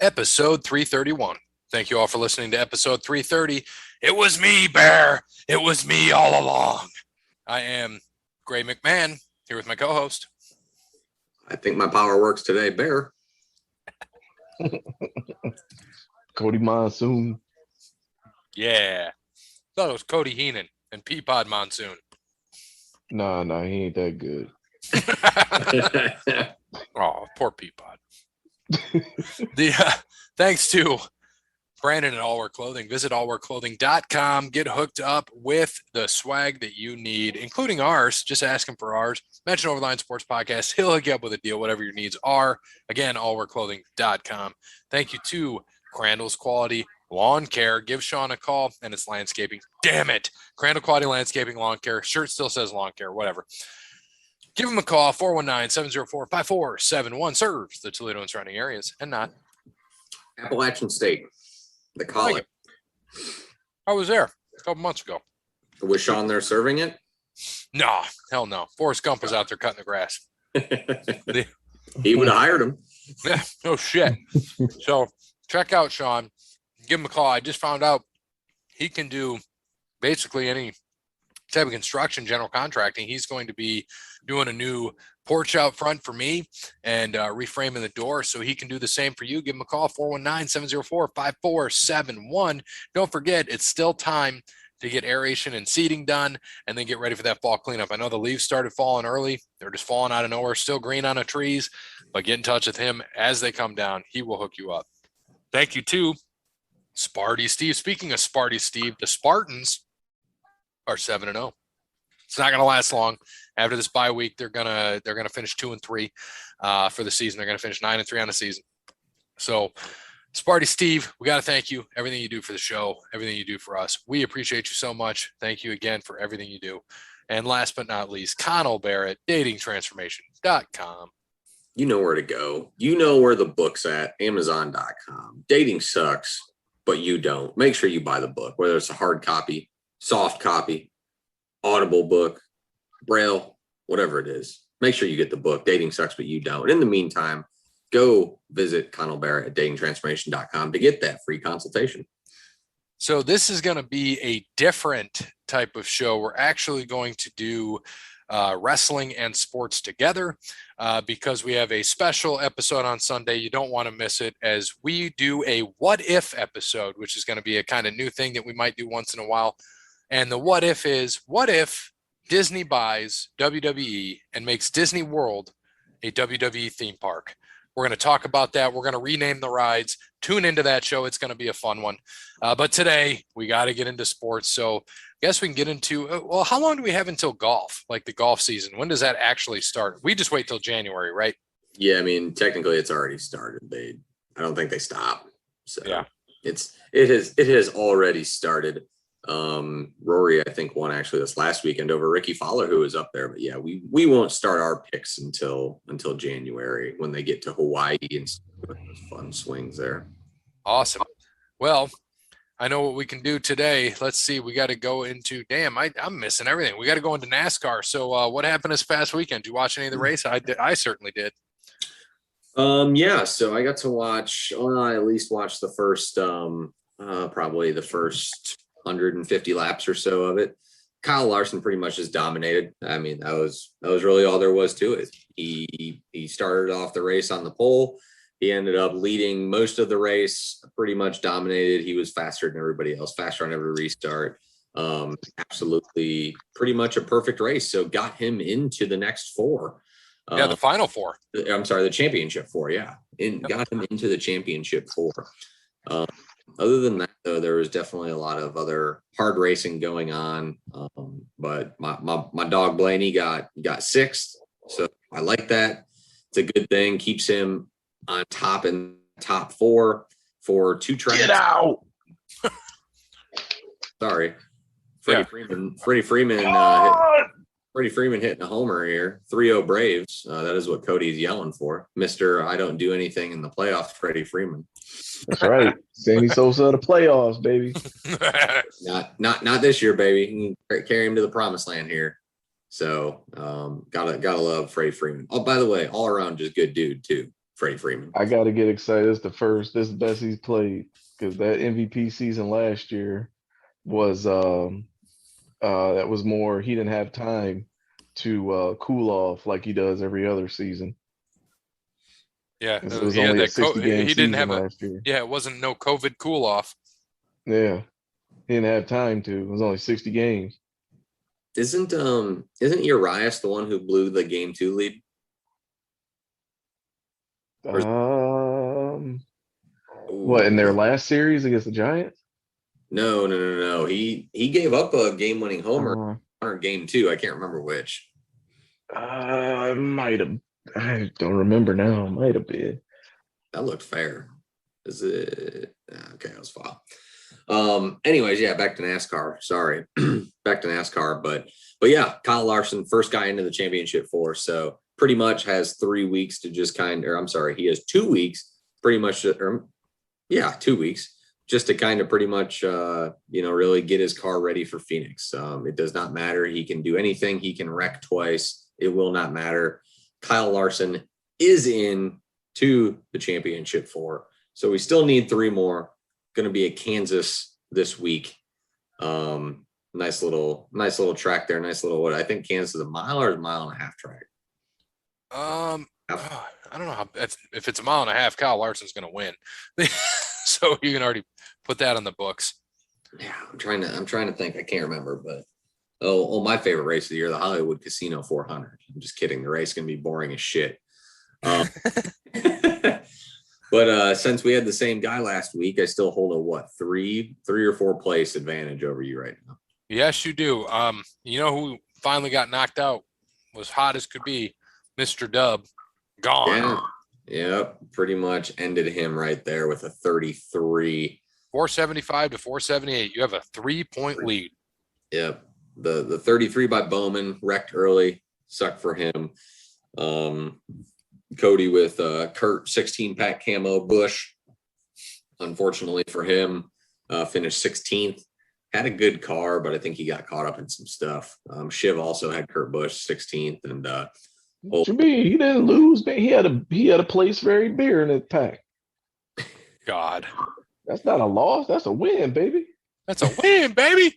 episode 331. Thank you all for listening to episode 330. It was me, Bear. It was me all along. I am Gray McMahon here with my co-host. I think my power works today, Bear. Cody Monsoon. Yeah. Thought it was Cody Heenan and Peapod Monsoon. Nah, he ain't that good. Oh, poor Peapod. Thanks to Brandon at All Wear Clothing. Visit allwearclothing.com. Get hooked up with the swag that you need, including ours. Just ask him for ours. Mention Overline Sports Podcast. He'll hook you up with a deal, whatever your needs are. Again, allwearclothing.com. Thank you to Crandall's Quality Lawn Care. Give Sean a call, and it's landscaping. Damn it. Crandall Quality Landscaping Lawn Care. Shirt still says lawn care, whatever. Give him a call, 419-704-5471. Serves the Toledo and surrounding areas and not. Appalachian State, the college. I was there a couple months ago. Was Sean there serving it? No, hell no. Forrest Gump was out there cutting the grass. He would have hired him. Yeah, no shit. So check out Sean. Give him a call. I just found out he can do basically any type of construction, general contracting. He's going to be doing a new porch out front for me and reframing the door, so he can do the same for you. Give him a call, 419-704-5471. Don't forget, it's still time to get aeration and seeding done and then get ready for that fall cleanup. I know the leaves started falling early. They're just falling out of nowhere, still green on the trees, but get in touch with him as they come down. He will hook you up. Thank you to Sparty Steve. Speaking of Sparty Steve, the Spartans are 7-0. It's not going to last long. After this bye week, they're gonna finish 2-3 for the season. They're going to finish 9-3 on the season. So, Sparty Steve, we got to thank you. Everything you do for the show, everything you do for us. We appreciate you so much. Thank you again for everything you do. And last but not least, Connell Barrett, datingtransformation.com. You know where to go. You know where the book's at, Amazon.com. Dating sucks, but you don't. Make sure you buy the book, whether it's a hard copy, soft copy, Audible book, Braille, whatever it is. Make sure you get the book. Dating sucks, but you don't. In the meantime, go visit Connell Barrett at datingtransformation.com to get that free consultation. So this is going to be a different type of show. We're actually going to do wrestling and sports together because we have a special episode on Sunday. You don't want to miss it, as we do a what if episode, which is going to be a kind of new thing that we might do once in a while. And the what if is, what if Disney buys WWE and makes Disney World a WWE theme park? We're going to talk about that. We're going to rename the rides. Tune into that show. It's going to be a fun one. But today, we got to get into sports. So I guess we can get into, well, how long do we have until golf, like the golf season? When does that actually start? We just wait till January, right? Yeah, I mean, technically it's already started. I don't think they stop. So yeah, it has already started. Rory, I think, won actually this last weekend over Ricky Fowler, who was up there. But yeah, we won't start our picks until January when they get to Hawaii and those fun swings there. Awesome. Well, I know what we can do today. Let's see. We got to go into, I'm missing everything. We got to go into NASCAR. So what happened this past weekend? Did you watch any of the race? I certainly did. Yeah. So I got to watch, I at least watched the first, probably the first 150 laps or so of it. Kyle Larson pretty much just dominated. I mean, that was really all there was to it. He started off the race on the pole. He ended up leading most of the race, pretty much dominated. He was faster than everybody else, faster on every restart. Absolutely pretty much a perfect race. So got him into the next four. Yeah, the final four. I'm sorry, the championship four. Yeah. Got him into the championship four. Other than that, though, there was definitely a lot of other hard racing going on. But my dog Blaney got sixth. So I like that. It's a good thing. Keeps him on top in top four for two tracks. Get out. Sorry. Freddie Freeman hitting a homer here. 3-0 Braves. That is what Cody's yelling for. Mr. I don't do anything in the playoffs, Freddie Freeman. That's right. Sammy Sosa of the playoffs, baby. Not this year, baby. You can carry him to the promised land here. So gotta love Freddie Freeman. Oh, by the way, all around just good dude too. Freddie Freeman. I got to get excited. This is the best he's played because that MVP season last year was that was more. He didn't have time to cool off like he does every other season. Yeah, 'Cause it was he had only a that. 60 game He didn't season have a. last year. Yeah, it wasn't no COVID cool off. Yeah, he didn't have time to. It was only 60 games. Isn't Urias the one who blew the game 2 lead? What in their last series against the Giants? No. He gave up a game-winning homer on game 2. I can't remember which. Might have. I don't remember now. Might have been. That looked fair. Is it okay? That was fine. Anyways, yeah, back to NASCAR. Sorry, back to NASCAR. But yeah, Kyle Larson, first guy into the championship force. So pretty much has 3 weeks to just he has 2 weeks pretty much, 2 weeks just to kind of pretty much, really get his car ready for Phoenix. It does not matter. He can do anything. He can wreck twice. It will not matter. Kyle Larson is in to the championship 4. So we still need 3 more. Going to be at Kansas this week. Nice little track there. Nice little, I think Kansas is a mile or a mile and a half track. I don't know if it's a mile and a half, Kyle Larson's going to win. So you can already put that on the books. Yeah, I'm trying to think. I can't remember, but my favorite race of the year, the Hollywood Casino 400. I'm just kidding. The race is going to be boring as shit. But since we had the same guy last week, I still hold a 3 or 4 place advantage over you right now. Yes, you do. You know who finally got knocked out? Was hot as could be, Mr. Dub. Gone. Yeah, pretty much ended him right there with a 33. 475 to 478. You have a 3-point lead. Yep. The 33 by Bowman wrecked early. Sucked for him. Cody with Kurt 16-pack camo Bush. Unfortunately for him, finished 16th. Had a good car, but I think he got caught up in some stuff. Shiv also had Kurt Busch 16th, and what you mean? He didn't lose, man. He had a place for every beer in his pack. God, that's not a loss. That's a win, baby. That's a win, baby.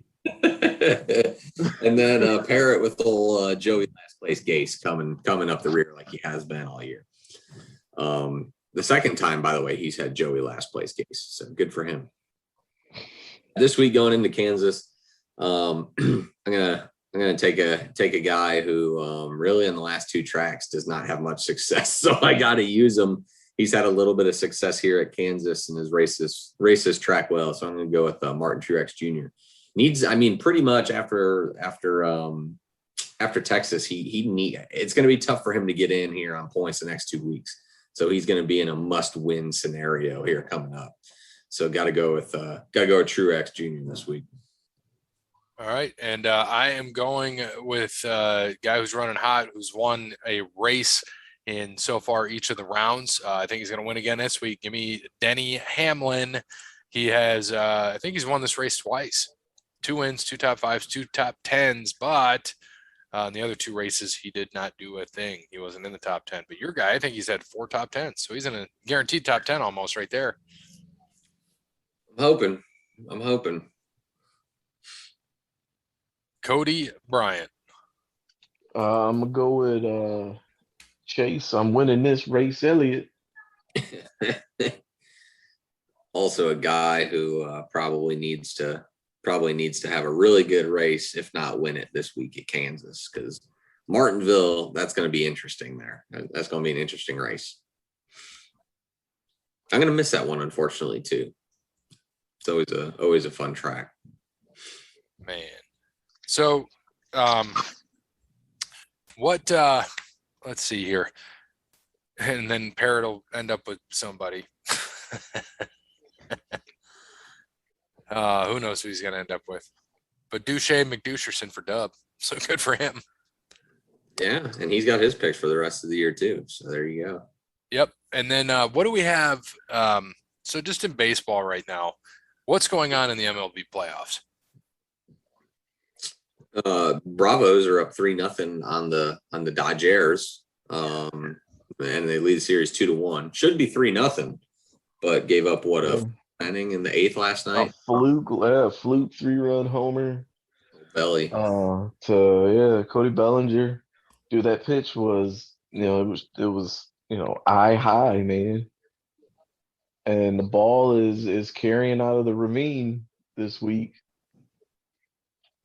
And then Parrot with old Joey last place Gase coming up the rear like he has been all year. The second time, by the way, he's had Joey last place Gase, so good for him. This week going into Kansas, I'm gonna take a guy who really in the last 2 tracks does not have much success, so I got to use him. He's had a little bit of success here at Kansas and his races track well, so I'm going to go with Martin Truex Jr. Pretty much after Texas, it's going to be tough for him to get in here on points the next 2 weeks. So he's going to be in a must-win scenario here coming up. So got to go with Truex Jr. this week. All right, and I am going with a guy who's running hot, who's won a race in so far each of the rounds. I think he's going to win again this week. Give me Denny Hamlin. He has, I think he's won this race twice. 2 wins, 2 top 5s, 2 top 10s, but in the other 2 races, he did not do a thing. He wasn't in the top 10. But your guy, I think he's had 4 top 10s, so he's in a guaranteed top 10 almost right there. I'm hoping. Cody Bryant. I'm gonna go with Chase. I'm winning this race, Elliott. Also a guy who probably needs to have a really good race, if not win it this week at Kansas, because Martinsville, that's going to be interesting there. That's going to be an interesting race. I'm going to miss that one, unfortunately, too. It's always a fun track. Man. So, let's see here. And then Parrot will end up with somebody. Who knows who he's going to end up with. But Duche McDusherson for Dub. So good for him. Yeah, and he's got his picks for the rest of the year, too. So there you go. Yep. And then what do we have? So just in baseball right now, what's going on in the MLB playoffs? Bravos are up 3-0 on the Dodgers. and they lead the series 2-1. Should be 3-0, but gave up a inning in the 8th last night. A fluke 3-run homer. Belly. To Cody Bellinger. Dude, that pitch was, it was eye high, man. And the ball is carrying out of the ravine this week.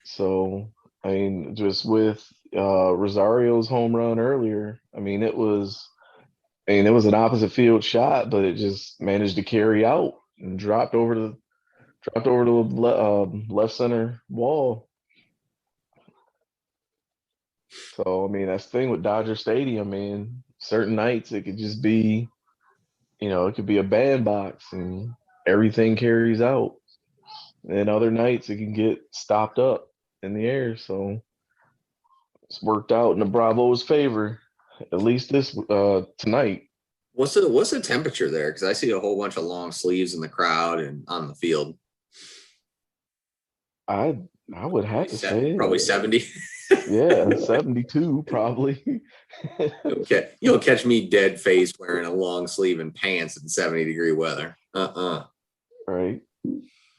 So, I mean, just with Rosario's home run earlier, it was an opposite field shot, but it just managed to carry out and dropped over the left center wall. So, that's the thing with Dodger Stadium, man. Certain nights it could just be, it could be a bandbox and everything carries out. And other nights it can get stopped up in the air. So it's worked out in the Bravos' favor, at least this tonight. What's the temperature there? Because I see a whole bunch of long sleeves in the crowd and on the field. I would have to say probably 70. Yeah, 72 probably. Okay, you'll catch me dead face wearing a long sleeve and pants in 70-degree weather. Right.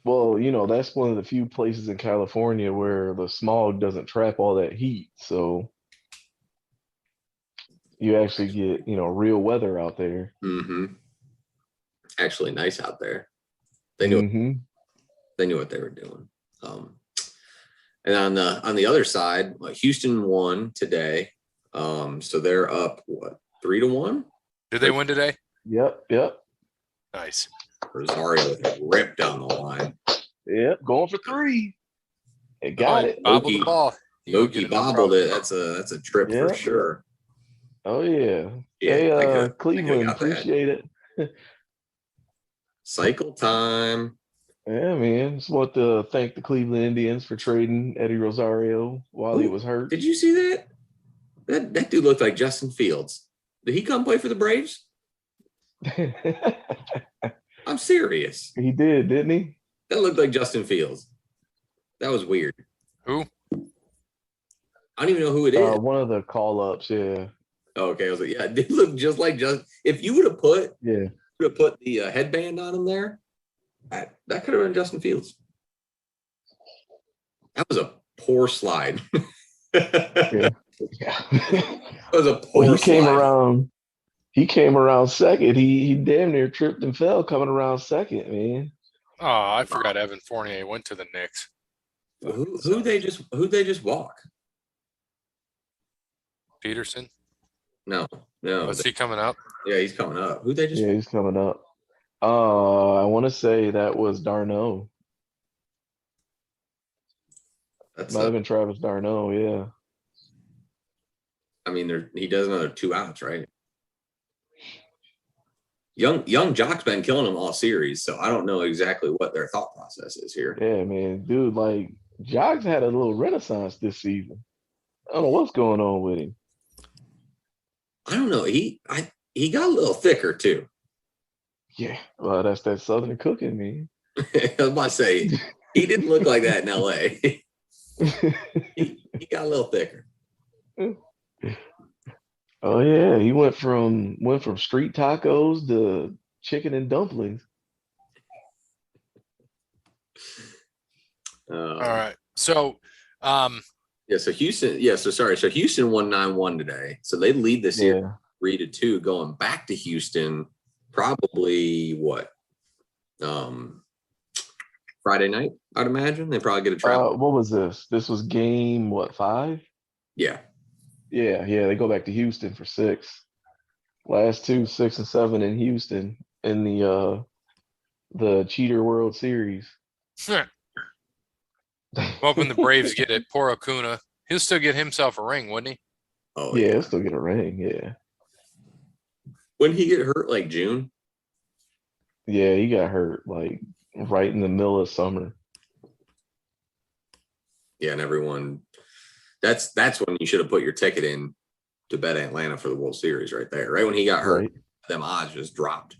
Well, that's one of the few places in California where the smog doesn't trap all that heat. So you actually get, real weather out there. Mm-hmm. Actually nice out there. They knew they knew what they were doing. And on the other side, Houston won today. So they're up 3-1? Did they win today? Yep. Nice. Rosario ripped down the line. Yep, going for 3. It got it. Bobbled the ball. Mookie bobbled it. That's a trip for sure. Oh yeah. Yeah, Cleveland, appreciate it. Cycle time. Yeah, man. Just want to thank the Cleveland Indians for trading Eddie Rosario while he was hurt. Did you see that? That dude looked like Justin Fields. Did he come play for the Braves? I'm serious. He did, didn't he? That looked like Justin Fields. That was weird. Who? I don't even know who it is. One of the call-ups, yeah. Oh, okay, I was like, yeah, it did look just like Justin. If you would have put the headband on him there, that could have been Justin Fields. That was a poor slide. Yeah. That was a poor slide. He came around second. He damn near tripped and fell coming around second, man. Oh, I forgot Evan Fournier went to the Knicks. Who they just walk? Peterson? No. Is he coming up? Yeah, he's coming up. Who they just? Yeah, he's coming up. I want to say that was Darno. Might have been Travis Darno. Yeah. I mean, he does another 2 outs, right? Young Jock's been killing them all series, so I don't know exactly what their thought process is here. Yeah, man, dude, Jock's had a little renaissance this season. I don't know what's going on with him. I don't know. He got a little thicker too. Yeah, well, that's that Southern cooking, man. I was about to say he didn't look like that in LA. he got a little thicker. Oh yeah, he went from street tacos to chicken and dumplings. All right. So So Houston, so Houston won 9-1 today. So they lead this year 3-2, going back to Houston probably Friday night, I'd imagine. They probably get a travel. What was this? This was game 5? Yeah. Yeah, they go back to Houston for 6. Last 2, 6 and 7 in Houston in the Cheater World Series. Hoping the Braves get it. Poor Acuna. He'll still get himself a ring, wouldn't he? Oh yeah, he'll still get a ring, yeah. When he get hurt, like June? Yeah, he got hurt right in the middle of summer. Yeah, and everyone that's when you should have put your ticket in to bet Atlanta for the World Series right there. Right when he got hurt, them odds just dropped.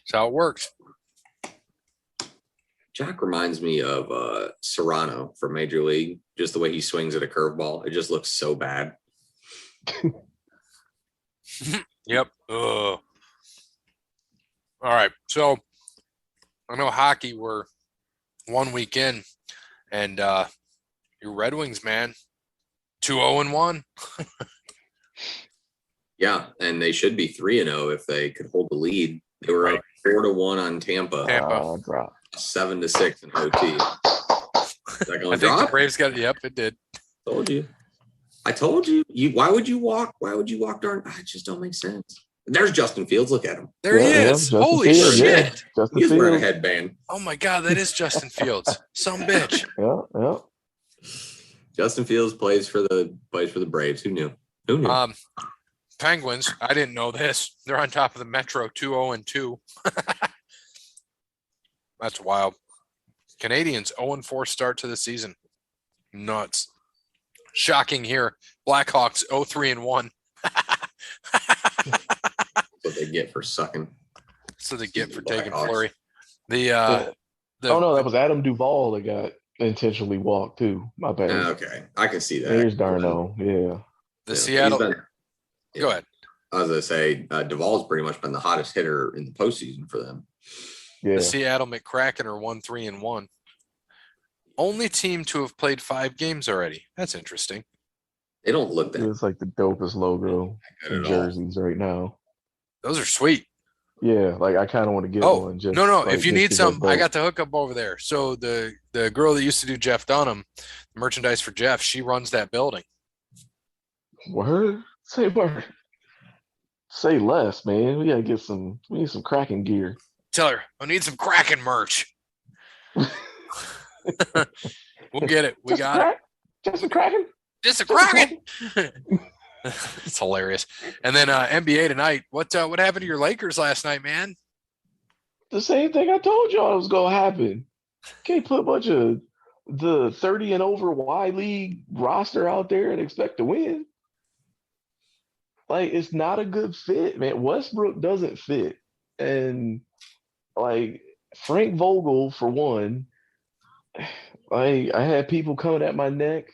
That's how it works. Jack reminds me of Serrano from Major League, just the way he swings at a curveball. It just looks so bad. Yep. Ugh. All right. So I know hockey, we're 1 week in, and your Red Wings, man, 2-0-1. Yeah, and they should be 3-0 if they could hold the lead. They were up 4-1 on Tampa. Drop. 7-6 in OT. Is that going I to think drop? the Braves got it. Yep, it did. Told you. I told you. Why would you walk? Why would you walk darn? It just don't make sense. There's Justin Fields. Look at him. There he is. Justin Holy Fields, shit. Justin He's wearing a Fields. headband. Oh my God, that is Justin Fields. Some bitch. Yeah. Justin Fields plays for the Braves. Who knew? Penguins, I didn't know this. They're on top of the Metro 2-0-2. That's wild. Canadians 0-4 start to the season. Nuts. Shocking here. Blackhawks 0-3-1. That's what they get for sucking. That's what they get for taking Blackhawks. Fleury. That was Adam Duvall that got intentionally walked too. My bad. Okay, I can see that. There's Darno. Yeah. The Seattle. Go ahead. I was going to say, Duvall's pretty much been the hottest hitter in the postseason for them. Yeah. The Seattle McCracken are 1-3-1. Only team to have played 5 games already. That's interesting. They don't look that It's like the dopest logo good in at all. jerseys right now. Those are sweet. Yeah, like I kind of want to get Oh, one. Just, no. like, If you just need 'cause some, they're I dope. got the hookup over there. So the girl that used to do Jeff Dunham, merchandise for Jeff, she runs that building. Word? Say word. Say less, man. We need some Kraken gear. Tell her, I need some Kraken merch. We'll get it. We got it. Just a Kraken? Just a Kraken. It's hilarious. And then NBA tonight. What happened to your Lakers last night, man? The same thing I told y'all was gonna happen. Can't put a bunch of the 30 and over Y League roster out there and expect to win. Like, it's not a good fit, man. Westbrook doesn't fit. And like Frank Vogel, for one, I had people coming at my neck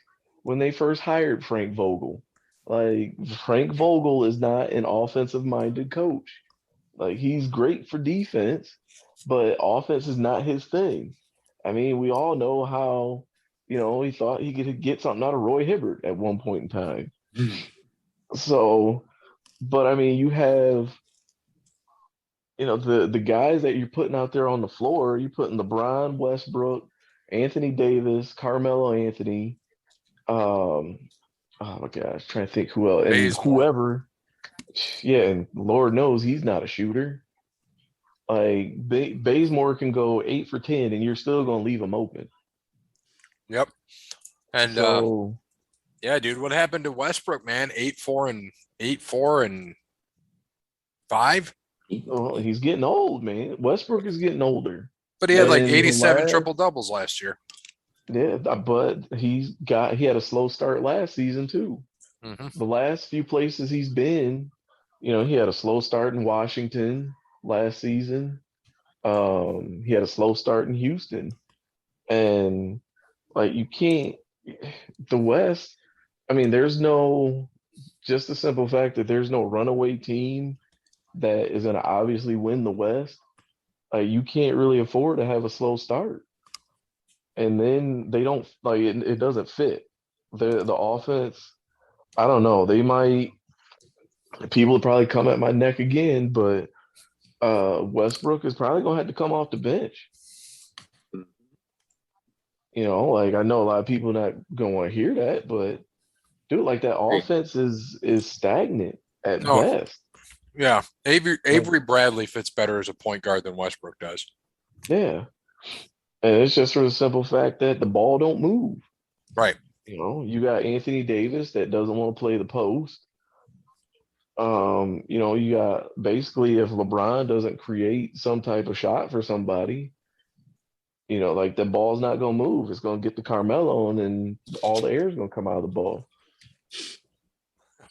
when they first hired Frank Vogel. Like, Frank Vogel is not an offensive minded coach. Like, he's great for defense, but offense is not his thing. I mean, we all know how, he thought he could get something out of Roy Hibbert at one point in time. So, but I mean, you have, the guys that you're putting out there on the floor, you're putting LeBron, Westbrook, Anthony Davis, Carmelo Anthony, oh my gosh, trying to think who else, and Bazemore. whoever. Yeah, and Lord knows he's not a shooter. Like, Bazemore can go 8 for 10, and you're still gonna leave him open. Yep. And So, yeah, dude, what happened to Westbrook, man? 8-4 and 5. well, he's getting old, man. Westbrook is getting older. But he had like And 87 triple doubles last year. Yeah, but he had a slow start last season too. Mm-hmm. The last few places he's been, he had a slow start in Washington last season. He had a slow start in Houston. And like, you can't, the West, I mean, just the simple fact that there's no runaway team that is going to obviously win the West. You can't really afford to have a slow start. And then they don't, like, it doesn't fit. The offense, I don't know. People would probably come at my neck again, but Westbrook is probably going to have to come off the bench. Like, I know a lot of people not going to want to hear that, but dude, like, that offense is stagnant at best. Yeah. Avery Bradley fits better as a point guard than Westbrook does. Yeah. And it's just for the simple fact that the ball don't move. Right. You got Anthony Davis that doesn't want to play the post. You got, basically, if LeBron doesn't create some type of shot for somebody, like, the ball's not going to move. It's going to get to Carmelo, and then all the air is going to come out of the ball.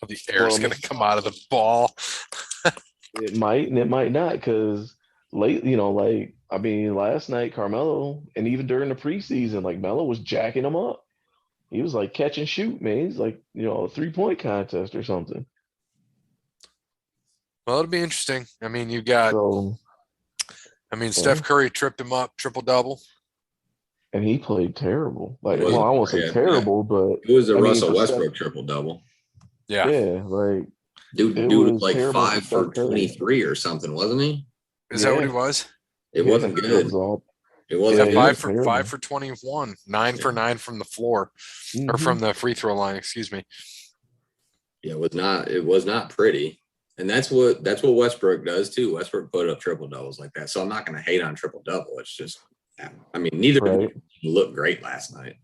The air is going to come out of the ball. It might and it might not, because last night Carmelo, and even during the preseason, like, Melo was jacking him up. He was like catch and shoot, man. He's like, a 3-point contest or something. Well, it'll be interesting. I mean, you got, So, Steph Curry tripped him up, triple double. and he played terrible. Like, It well, wasn't I won't say yeah, terrible, but it was a I mean, Russell for Steph, Westbrook triple double. Yeah. yeah, like Dude it was was like terrible for 5 for Steph Curry. 23 or something, wasn't he? Is that what Yeah, he was? It yeah, wasn't it good. was all. It Yeah, wasn't he was good. five terrible. for 21, 9 for 9 from the floor or Mhm. from the free throw line, excuse me. Yeah, it was not pretty. And that's what Westbrook does too. Westbrook put up triple doubles like that. So I'm not going to hate on triple double. It's just, I mean, neither Right. looked great last night.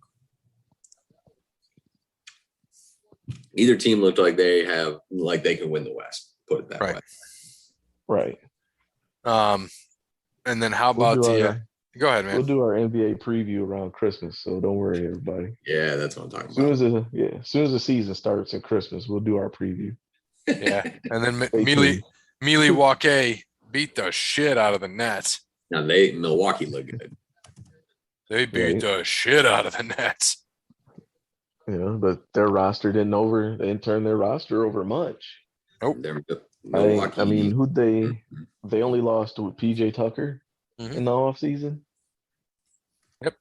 Neither team looked like they can win the West. Put it that Right. way. Right. And then how We'll about do the our go ahead, man. we'll do our NBA preview around Christmas, so don't worry, everybody. Yeah, that's what I'm talking As soon about. as soon as the season starts at Christmas, we'll do our preview. Yeah. And then Stay tuned. Milwaukee beat the shit out of the Nets. Now Milwaukee look good. They beat the shit out of the Nets. But their roster didn't turn their roster over much. Nope. Milwaukee. I mean, who they only lost to PJ Tucker in the offseason. Yep.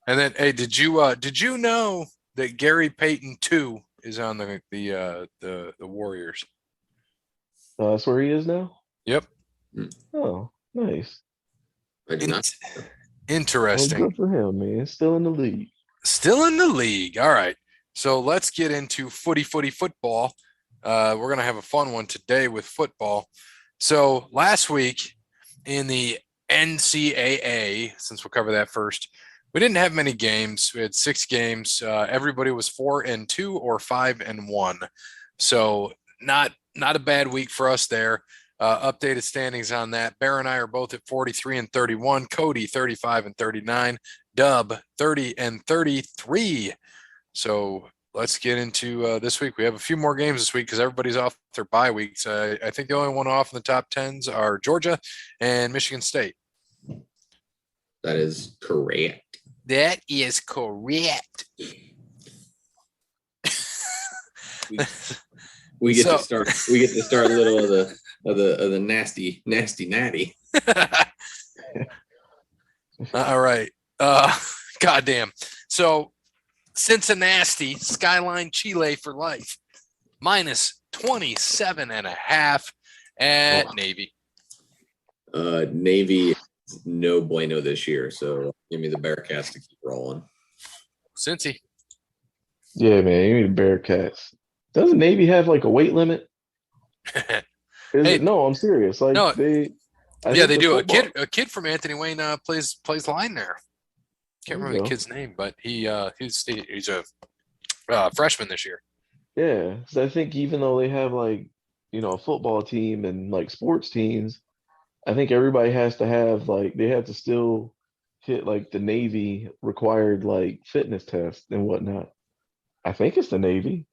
And then, hey, did you know that Gary Payton 2 is on the Warriors? That's where he is now. Yep. Oh, nice. I did not. Interesting. Well, good for him, man. Still in the league. Still in the league. All right. So let's get into footy football. We're going to have a fun one today with football. So last week in the NCAA, since we'll cover that first, we didn't have many games. We had 6 games. Everybody was 4-2 or 5-1. So not a bad week for us there. Updated standings on that. Bear and I are both at 43-31. Cody 35-39. Dub 30-33. So let's get into this week. We have a few more games this week because everybody's off their bye weeks. I think the only one off in the top 10s are Georgia and Michigan State. That is correct. That is correct. We get to start a little of the nasty natty. All right. Goddamn. So Cincinnati, Skyline Chile for life, minus 27.5 at Navy. Navy no bueno this year, so give me the Bearcats to keep rolling. Cincy. Yeah, man. You need Bearcats. Doesn't Navy have like a weight limit? No, I'm serious. Like no, they do. Football. A kid from Anthony Wayne plays line there. Can't remember the kid's name, but he's a freshman this year. Yeah, so I think even though they have like a football team and like sports teams, I think everybody has to have like they have to still hit like the Navy required like fitness test and whatnot. I think it's the Navy.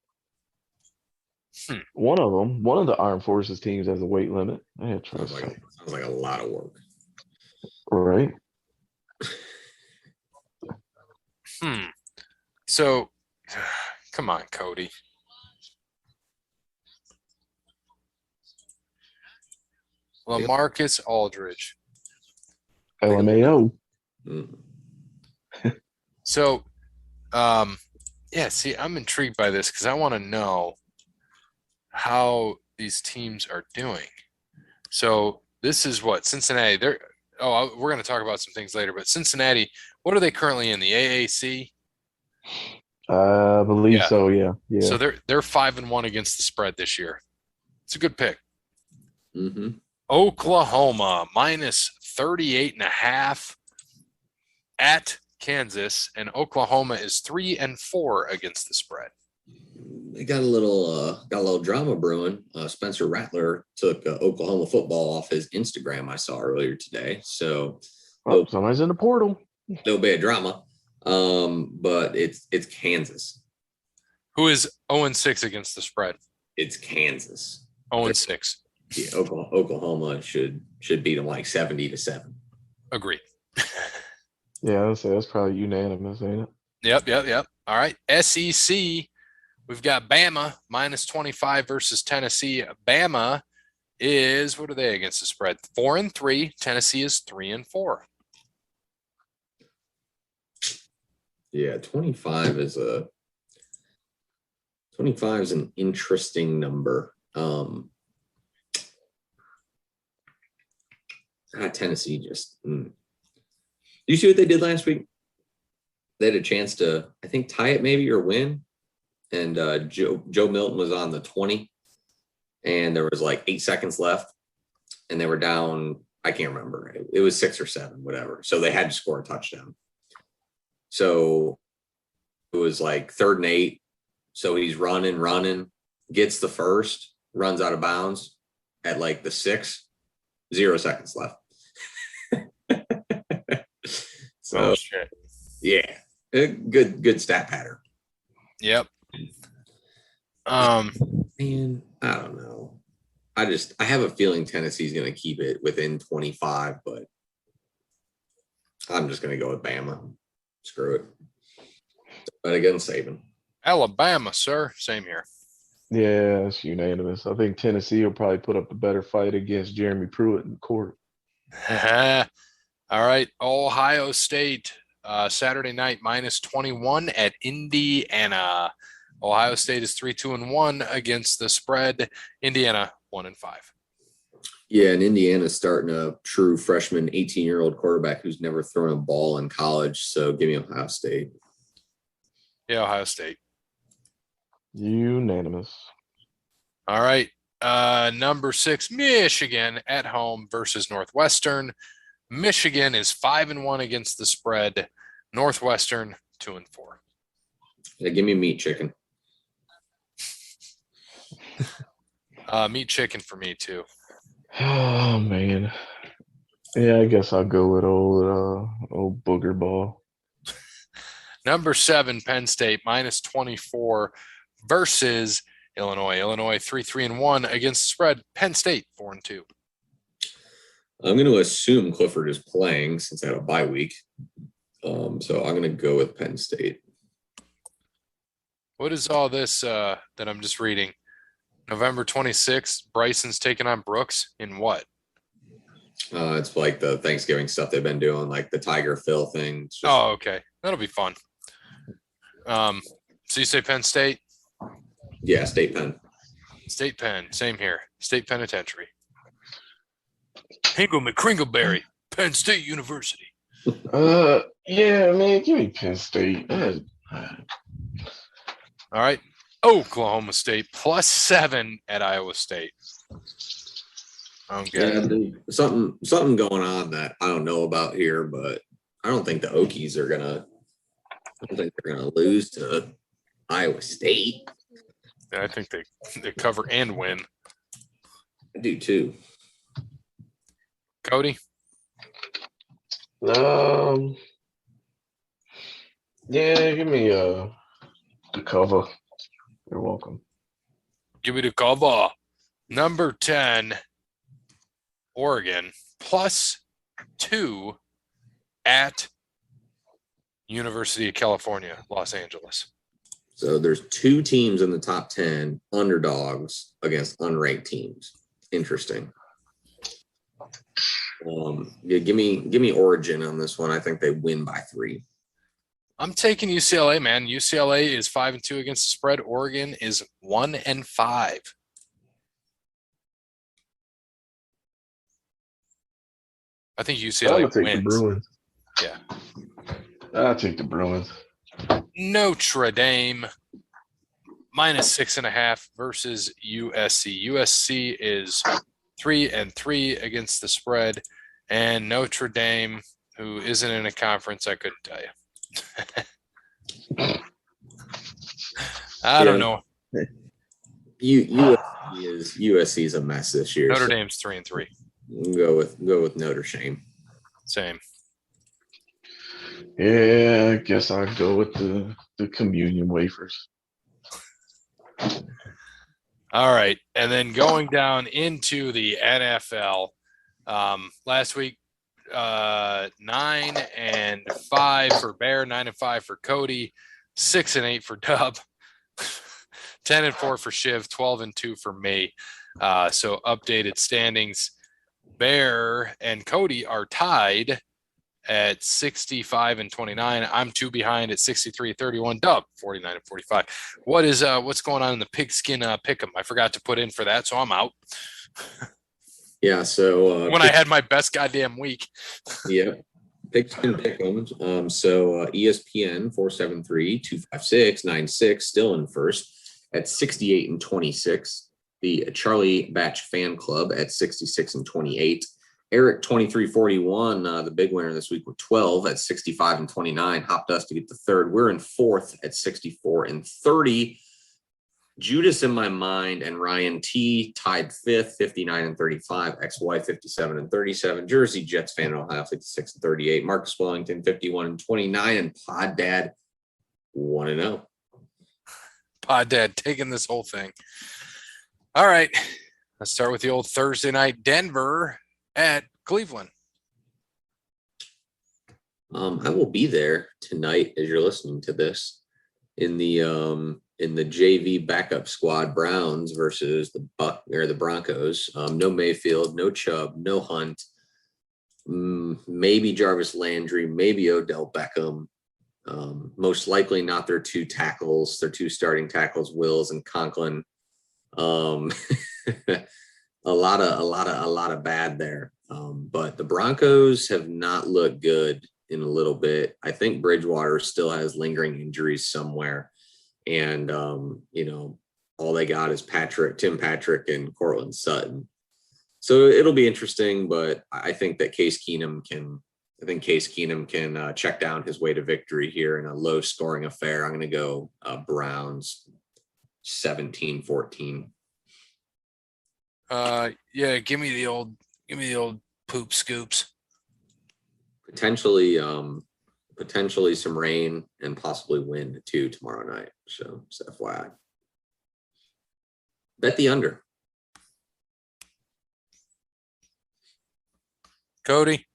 One of the armed forces teams has a weight limit. I had trust. Sounds like a lot of work. Right. So, come on, Cody. LaMarcus Aldridge. LMAO. So, see, I'm intrigued by this because I want to know how these teams are doing. So this is what Cincinnati. We're going to talk about some things later, but Cincinnati, what are they currently in the AAC? I believe so. Yeah. So they're 5-1 against the spread this year. It's a good pick. Mm-hmm. Oklahoma minus 38.5 at Kansas, and Oklahoma is 3-4 against the spread. They got a little drama brewing. Spencer Rattler took Oklahoma football off his Instagram. I saw earlier today. So somebody's in the portal. No bad drama. But it's Kansas. Who is 0-6 against the spread? It's Kansas. 0-6. Yeah, Oklahoma should beat them like 70-7. Agreed. Yeah, I'd say that's probably unanimous, ain't it? Yep. All right. SEC, we've got Bama minus 25 versus Tennessee. Bama is, what are they against the spread? 4-3. Tennessee is 3-4. Yeah, 25 is an interesting number. Tennessee just. Do you see what they did last week? They had a chance to, I think, tie it maybe or win. And Joe Milton was on the 20, and there was like 8 seconds left, and they were down. I can't remember. It was 6 or 7, whatever. So they had to score a touchdown. So it was like 3rd and 8. So he's running, gets the first, runs out of bounds at like the 6, 0 seconds left. So, shit. Yeah, good stat pattern. Yep. Man, I don't know. I have a feeling Tennessee's going to keep it within 25, but I'm just going to go with Bama. Screw it. But again, Saban. Alabama, sir. Same here. Yeah, it's unanimous. I think Tennessee will probably put up a better fight against Jeremy Pruitt in court. All right. Ohio State, Saturday night minus 21 at Indiana. Ohio State is 3-2-1 against the spread. Indiana 1-5. Yeah, and Indiana's starting a true freshman 18-year-old quarterback who's never thrown a ball in college. So give me Ohio State. Yeah, Ohio State. Unanimous. All right. Number 6, Michigan at home versus Northwestern. Michigan is 5-1 against the spread. Northwestern 2-4. Yeah, give me meat chicken. Meat chicken for me too. Oh man. Yeah, I guess I'll go with old booger ball. Number 7, Penn State minus 24 versus Illinois. Illinois 3-1 against the spread. Penn State 4-2. I'm going to assume Clifford is playing since they had a bye week. So I'm going to go with Penn State. What is all this that I'm just reading? November 26th, Bryson's taking on Brooks in what? It's like the Thanksgiving stuff they've been doing, like the Tiger Phil thing. It's just, Oh, okay. That'll be fun. So you say Penn State? yeah, State Penn. State Penn, same here. State Penitentiary. Hingle McCringleberry, Penn State University. Yeah, man, give me Penn State. All right. Oklahoma State +7 at Iowa State. Okay. Yeah, dude, something going on that I don't know about here, but I don't think the Okies are gonna. I don't think they're gonna lose to Iowa State. I think they cover and win. I do too. Cody? Yeah, give me the cover. You're welcome. Give me the cover. Number 10, Oregon +2 at University of California, Los Angeles. So there's 2 teams in the top 10 underdogs against unranked teams. Interesting. Yeah, give me Origin on this one. I think they win by 3. I'm taking UCLA, man. UCLA is 5-2 against the spread. Oregon is 1-5. I think UCLA I'm gonna take wins. the Bruins. Yeah. I'll take the Bruins. Notre Dame -6.5 versus USC. USC is 3-3 against the spread, and Notre Dame, who isn't in a conference, I couldn't tell you. I don't know. USC is a mess this year. Notre Dame's 3-3. We'll go with Notre Dame. Same. Yeah, I guess I'll go with the communion wafers. All right. And then going down into the NFL, last week, 9-5 for Bear, 9-5 for Cody, 6-8 for Dub, 10-4 for Shiv, 12-2 for me. So updated standings. Bear and Cody are tied at 65-29. I'm 2 behind at 63-31. Dub 49-45. What's going on in the pigskin pick'em? I forgot to put in for that, so I'm out. Yeah. So when I had my best goddamn week. Yeah. Pigskin pick'em. So ESPN 473-256-96 still in first at 68-26. The Charlie Batch Fan Club at 66-28. Eric 2341, the big winner this week with 12 at 65-29, hopped us to get the third. We're in fourth at 64-30. Judas in my mind and Ryan T tied fifth, 59-35. XY 57-37. Jersey Jets fan in Ohio 56-38. Marcus Wellington 51-29, and Pod Dad 1-0. Pod Dad taking this whole thing. All right, let's start with the old Thursday night. Denver at Cleveland. I will be there tonight as you're listening to this in the JV backup squad. Browns versus the Broncos. No Mayfield, no Chubb, no Hunt. Maybe Jarvis Landry, maybe Odell Beckham. Most likely not their two tackles, their two starting tackles, Wills and Conklin. A lot of bad there. But the Broncos have not looked good in a little bit. I think Bridgewater still has lingering injuries somewhere. And, all they got is Tim Patrick and Cortland Sutton. So it'll be interesting, but I think that Case Keenum can check down his way to victory here in a low scoring affair. I'm going to go Browns 17-14. Yeah, give me the old poop scoops. Potentially some rain and possibly wind too tomorrow night. So it's FYI. Bet the under. Cody.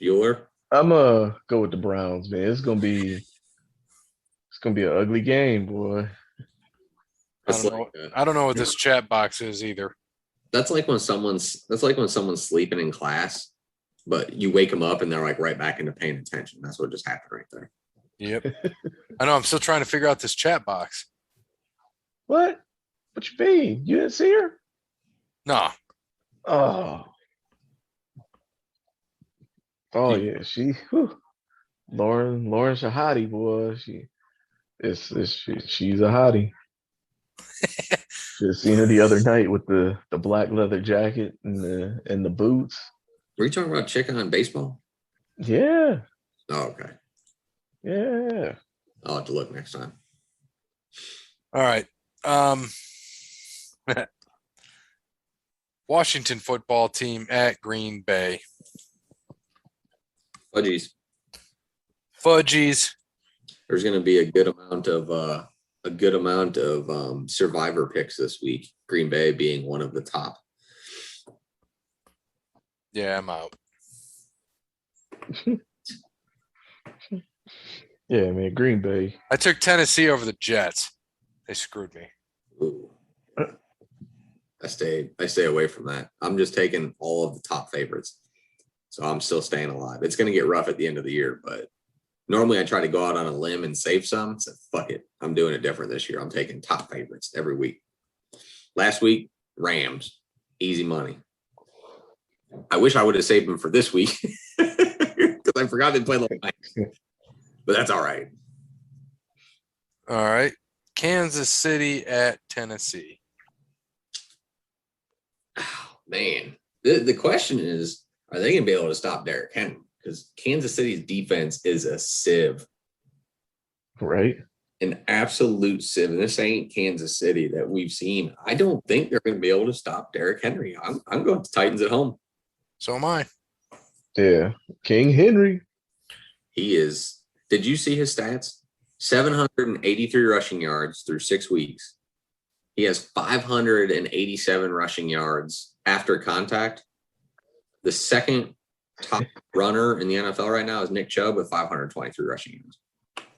Bueller. I'm go with the Browns, man. It's gonna be an ugly game, boy. I don't know what this chat box is either. That's like when someone's sleeping in class, but you wake them up and they're like right back into paying attention. That's what just happened right there. Yep. I know. I'm still trying to figure out this chat box. What? What you mean? You didn't see her? No. Oh yeah, she's Lauren Shahadi, boy. She's a hottie. Just seen her the other night with the black leather jacket and the boots. Were you talking about chicken on baseball? Yeah. Oh, okay. Yeah. I'll have to look next time. All right. Washington football team at Green Bay. Fudgies. There's going to be a good amount of survivor picks this week. Green Bay being one of the top. Yeah, I'm out. Yeah, man, Green Bay. I took Tennessee over the Jets. They screwed me. Ooh. I stay away from that. I'm just taking all of the top favorites. So I'm still staying alive. It's going to get rough at the end of the year, but normally I try to go out on a limb and save some. So fuck it. I'm doing it different this year. I'm taking top favorites every week. Last week, Rams, easy money. I wish I would have saved them for this week because I forgot they played like night. But that's all right. All right. Kansas City at Tennessee. Oh, man. The question is, are they going to be able to stop Derrick Henry? Because Kansas City's defense is a sieve. Right. An absolute sieve. And this ain't Kansas City that we've seen. I don't think they're going to be able to stop Derrick Henry. I'm going to Titans at home. So am I. Yeah. King Henry. He is. Did you see his stats? 783 rushing yards through 6 weeks. He has 587 rushing yards after contact. The second top runner in the NFL right now is Nick Chubb with 523 rushing yards.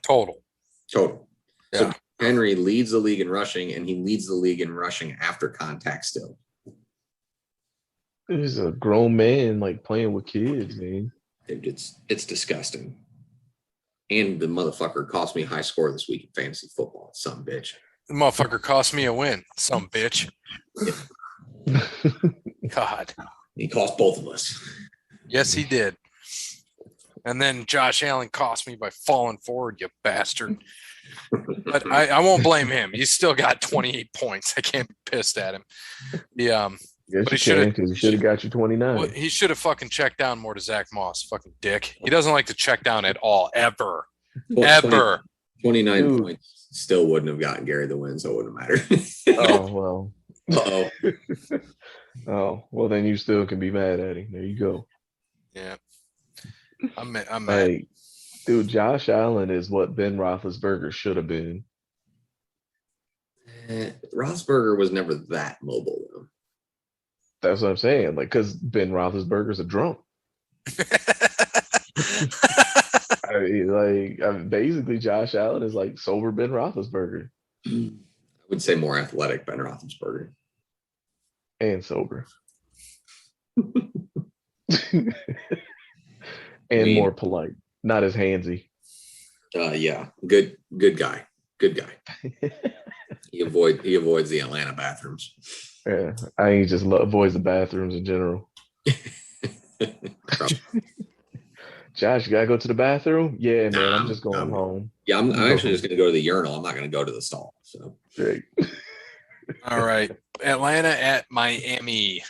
Total. Yeah. So Henry leads the league in rushing, and he leads the league in rushing after contact still. He's a grown man like playing with kids, man. It's disgusting. And the motherfucker cost me a high score this week in fantasy football. Some bitch. The motherfucker cost me a win. Some bitch. God. He cost both of us. Yes, he did. And then Josh Allen cost me by falling forward, you bastard. But I won't blame him. He's still got 28 points. I can't be pissed at him. Yes, but he should have got you 29. Well, he should have fucking checked down more to Zach Moss. Fucking dick. He doesn't like to check down at all, ever. Ever. 29 Dude. points still wouldn't have gotten Gary the win, so it wouldn't matter. Oh, well. Uh-oh. Oh, well, then you still can be mad at him. There you go. Yeah. I'm mad. Hey, dude, Josh Allen is what Ben Roethlisberger should have been. Roethlisberger was never that mobile, though. That's what I'm saying. Like, because Ben Roethlisberger's a drunk. Basically, Josh Allen is like sober Ben Roethlisberger. I would say more athletic Ben Roethlisberger. And sober. And more polite. Not as handsy. Yeah. Good guy. Good guy. He avoids the Atlanta bathrooms. Yeah. I just avoids the bathrooms in general. Josh, you gotta go to the bathroom? Yeah, man. I'm just going home. Yeah, I'm actually just gonna go to the urinal. I'm not gonna go to the stall. So great. All right. Atlanta at Miami.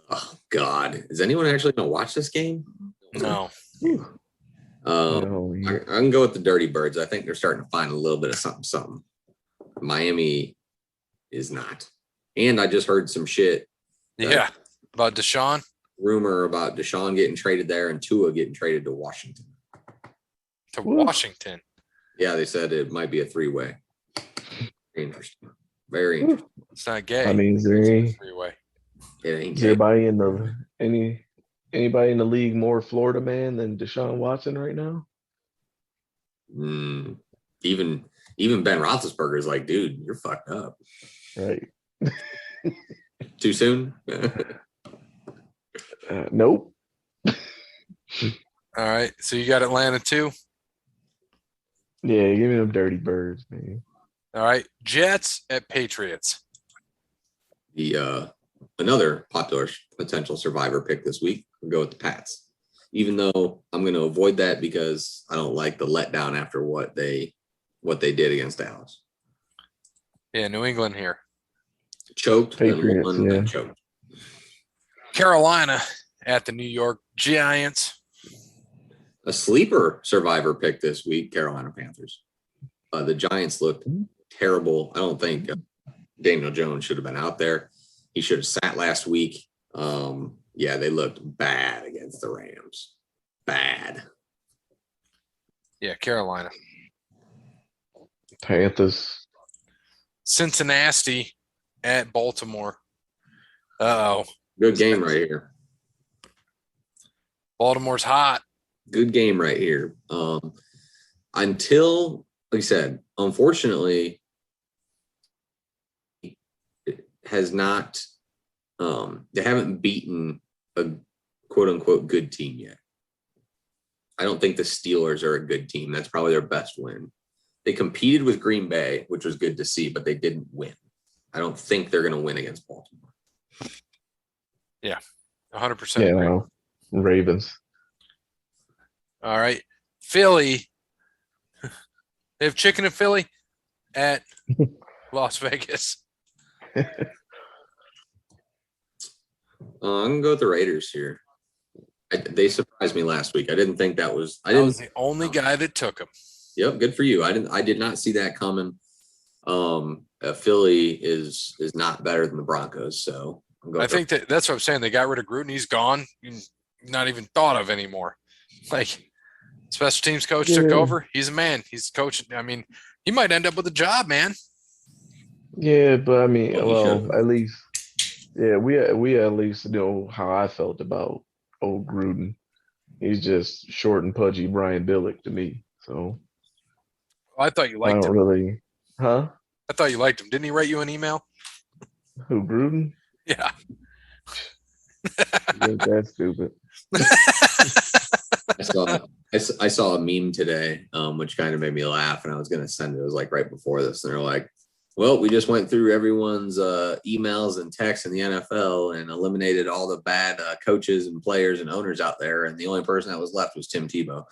Oh God. Is anyone actually gonna watch this game? No. I can go with the Dirty Birds. I think they're starting to find a little bit of something. Miami is not. And I just heard some shit. Yeah. About Deshaun. Rumor about Deshaun getting traded there and Tua getting traded to Washington. To Washington. Yeah, they said it might be a three-way. Very interesting. Very interesting. It's not gay. I mean, is there any three-way. It ain't is anybody in the league more Florida man than Deshaun Watson right now? Even Ben Roethlisberger is like, dude, you're fucked up. Right. Too soon? Nope. All right. So you got Atlanta too? Yeah, give me them Dirty Birds, man. All right. Jets at Patriots. The another popular potential survivor pick this week. We'll go with the Pats. Even though I'm going to avoid that because I don't like the letdown after what they did against Dallas. Yeah, New England here. Choked, Patriots, and won, yeah. and choked. Carolina at the New York Giants. A sleeper survivor pick this week, Carolina Panthers. The Giants looked terrible. I don't think Daniel Jones should have been out there. He should have sat last week. Yeah, they looked bad against the Rams. Bad. Yeah, Carolina. Panthers. Cincinnati at Baltimore. Uh-oh. Good game right here. Baltimore's hot. Good game right here. Until, like I said, unfortunately, it has not, they haven't beaten a quote unquote good team yet. I don't think the Steelers are a good team. That's probably their best win. They competed with Green Bay, which was good to see, but they didn't win. I don't think they're going to win against Baltimore. Yeah, 100%. Yeah, no. Ravens. All right. Philly. They have chicken in Philly at Las Vegas. I'm going to go with the Raiders here. They surprised me last week. I didn't think that was – I was the only guy that took them. Yep, good for you. I did not see that coming. Philly is not better than the Broncos, so I think that's what I'm saying. They got rid of Gruden. He's gone. Not even thought of anymore. Like, special teams coach took over. He's a man. He's coaching. I mean, he might end up with a job, man. Yeah, but I mean, at least, yeah, we at least know how I felt about old Gruden. He's just short and pudgy Brian Billick to me. So I thought you I liked don't him. really, huh? I thought you liked him. Didn't he write you an email? Who Gruden? Yeah. He ain't that stupid. I saw a meme today, which kind of made me laugh, and I was going to send it. It was like right before this, and they're like, "Well, we just went through everyone's emails and texts in the NFL and eliminated all the bad coaches and players and owners out there, and the only person that was left was Tim Tebow."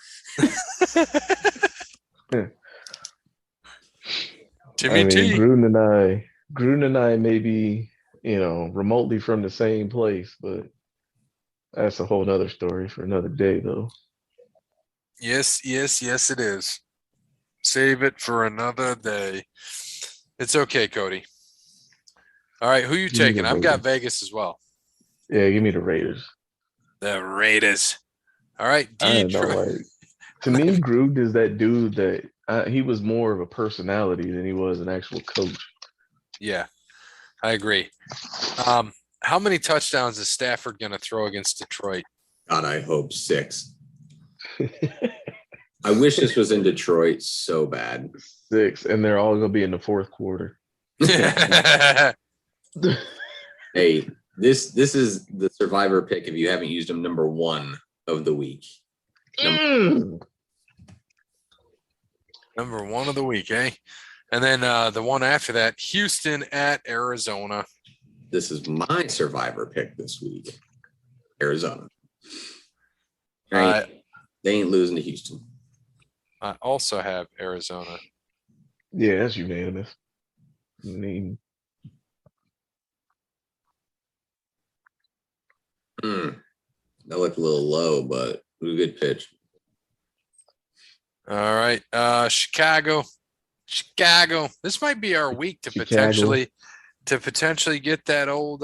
Timmy T. Gruden and I may be, remotely from the same place, but that's a whole nother story for another day, though. Yes, it is. Save it for another day. It's okay, Cody. All right, who you Give me the taking? I've got Raiders. Vegas as well. Yeah, give me the Raiders. The Raiders. All right, I don't know, Detroit. like to me, Gruden is that dude that he was more of a personality than he was an actual coach. Yeah, I agree. How many touchdowns is Stafford going to throw against Detroit? God, I hope 6. I wish this was in Detroit so bad. 6, and they're all gonna be in the fourth quarter. Hey, this is the survivor pick if you haven't used them, number 1 of the week. Number 1 of the week, eh? And then the one after that, Houston at Arizona. This is my survivor pick this week. Arizona. Right. They ain't losing to Houston. I also have Arizona. Yeah, that's unanimous. I mean, that looked a little low, but it was a good pitch. All right. Chicago. This might be our week to Chicago. potentially get that old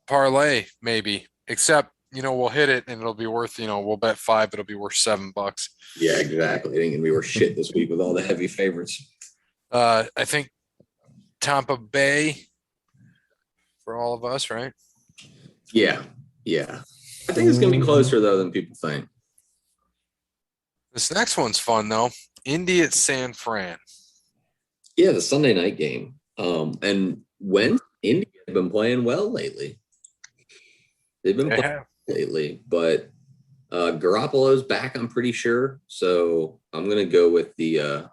parlay, maybe. Except, we'll hit it and it'll be worth, we'll bet 5, it'll be worth $7. Yeah, exactly. It ain't gonna be worth shit this week with all the heavy favorites. I think Tampa Bay for all of us, right? Yeah. I think it's gonna be closer though than people think. This next one's fun though. Indy at San Fran. Yeah, the Sunday night game. And when Indy have been playing well lately. They've been playing lately, but Garoppolo's back, I'm pretty sure. So I'm gonna go with the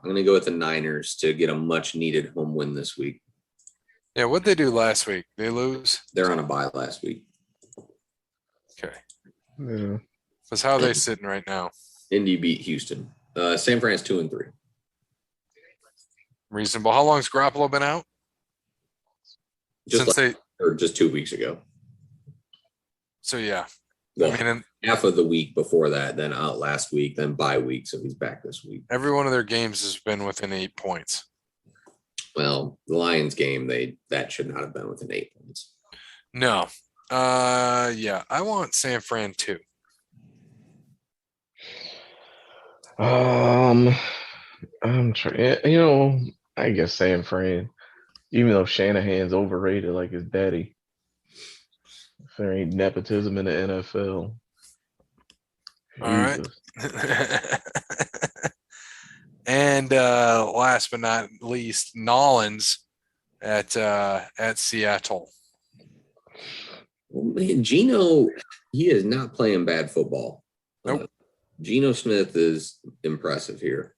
Niners to get a much needed home win this week. Yeah, what'd they do last week? They lose? They're on a bye last week. Okay. Yeah. Because how are they sitting right now? Indy beat Houston. San Fran's 2-3. Reasonable. How long's Garoppolo been out? Just 2 weeks ago. So yeah. Well, half of the week before that, then out last week, then bye week. So he's back this week. Every one of their games has been within 8 points. Well, the Lions game, that should not have been within 8 points. No. Yeah, I want San Fran too. I'm trying. I guess San Fran, even though Shanahan's overrated like his daddy. If there ain't nepotism in the NFL. All right. And last but not least, Nollins at Seattle. Well, man, Geno, he is not playing bad football. Nope. Geno Smith is impressive here.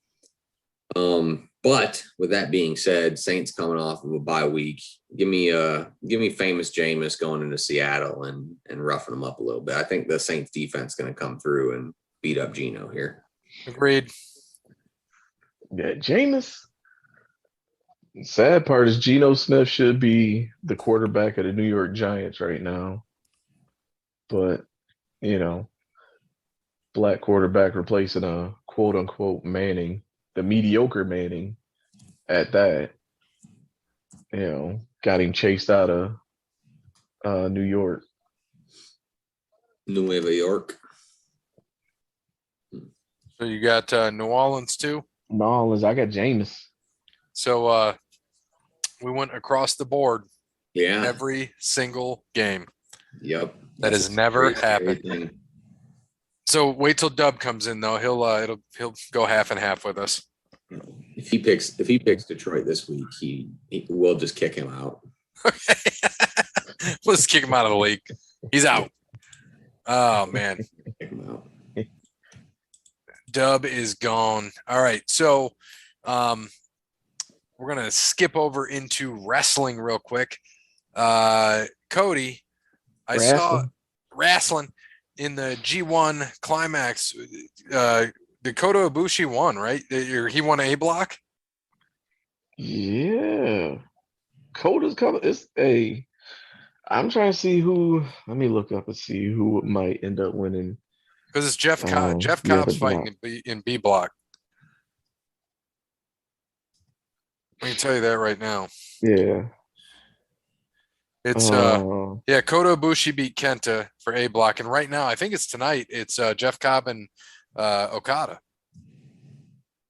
But with that being said, Saints coming off of a bye week. Give me famous Jameis going into Seattle and roughing them up a little bit. I think the Saints defense is going to come through and beat up Geno here. Agreed. Yeah, Jameis. Sad part is Geno Smith should be the quarterback of the New York Giants right now. But, black quarterback replacing a quote unquote Manning, the mediocre Manning at that, got him chased out of New York. Nueva York. So you got New Orleans too? New Orleans, I got Jameis. So we went across the board. Yeah. Every single game. Yep. That That's has a never scary, scary happened. thing. So wait till Dub comes in though. He'll go half and half with us. If he picks Detroit this week, we'll just kick him out. Let's kick him out of the league. He's out. Oh man. Kick him out. Dub is gone. All right. So we're gonna skip over into wrestling real quick. Cody, I saw wrestling in the G1 climax. Dakota Ibushi won, right? He won A block. Yeah. Coda's coming. I'm trying to see who. Let me look up and see who might end up winning. Because it's Jeff Cobb. Jeff the other Cobb's fighting in B block. I can tell you that right now. Yeah. It's yeah, Kota Ibushi beat Kenta for A block, and right now I think it's tonight. It's Jeff Cobb and Okada.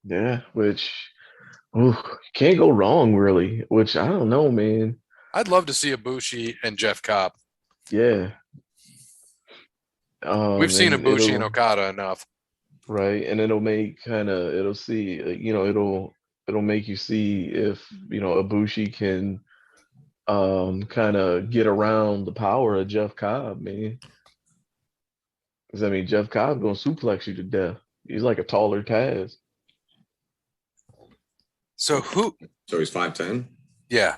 Yeah, which can't go wrong really. Which I don't know, man. I'd love to see Ibushi and Jeff Cobb. Yeah. We've seen Ibushi and Okada enough, right? And it'll make it'll make you see if Ibushi can kind of get around the power of Jeff Cobb, man. Because I mean, Jeff Cobb gonna suplex you to death. He's like a taller Taz. So who? So he's 5'10". Yeah,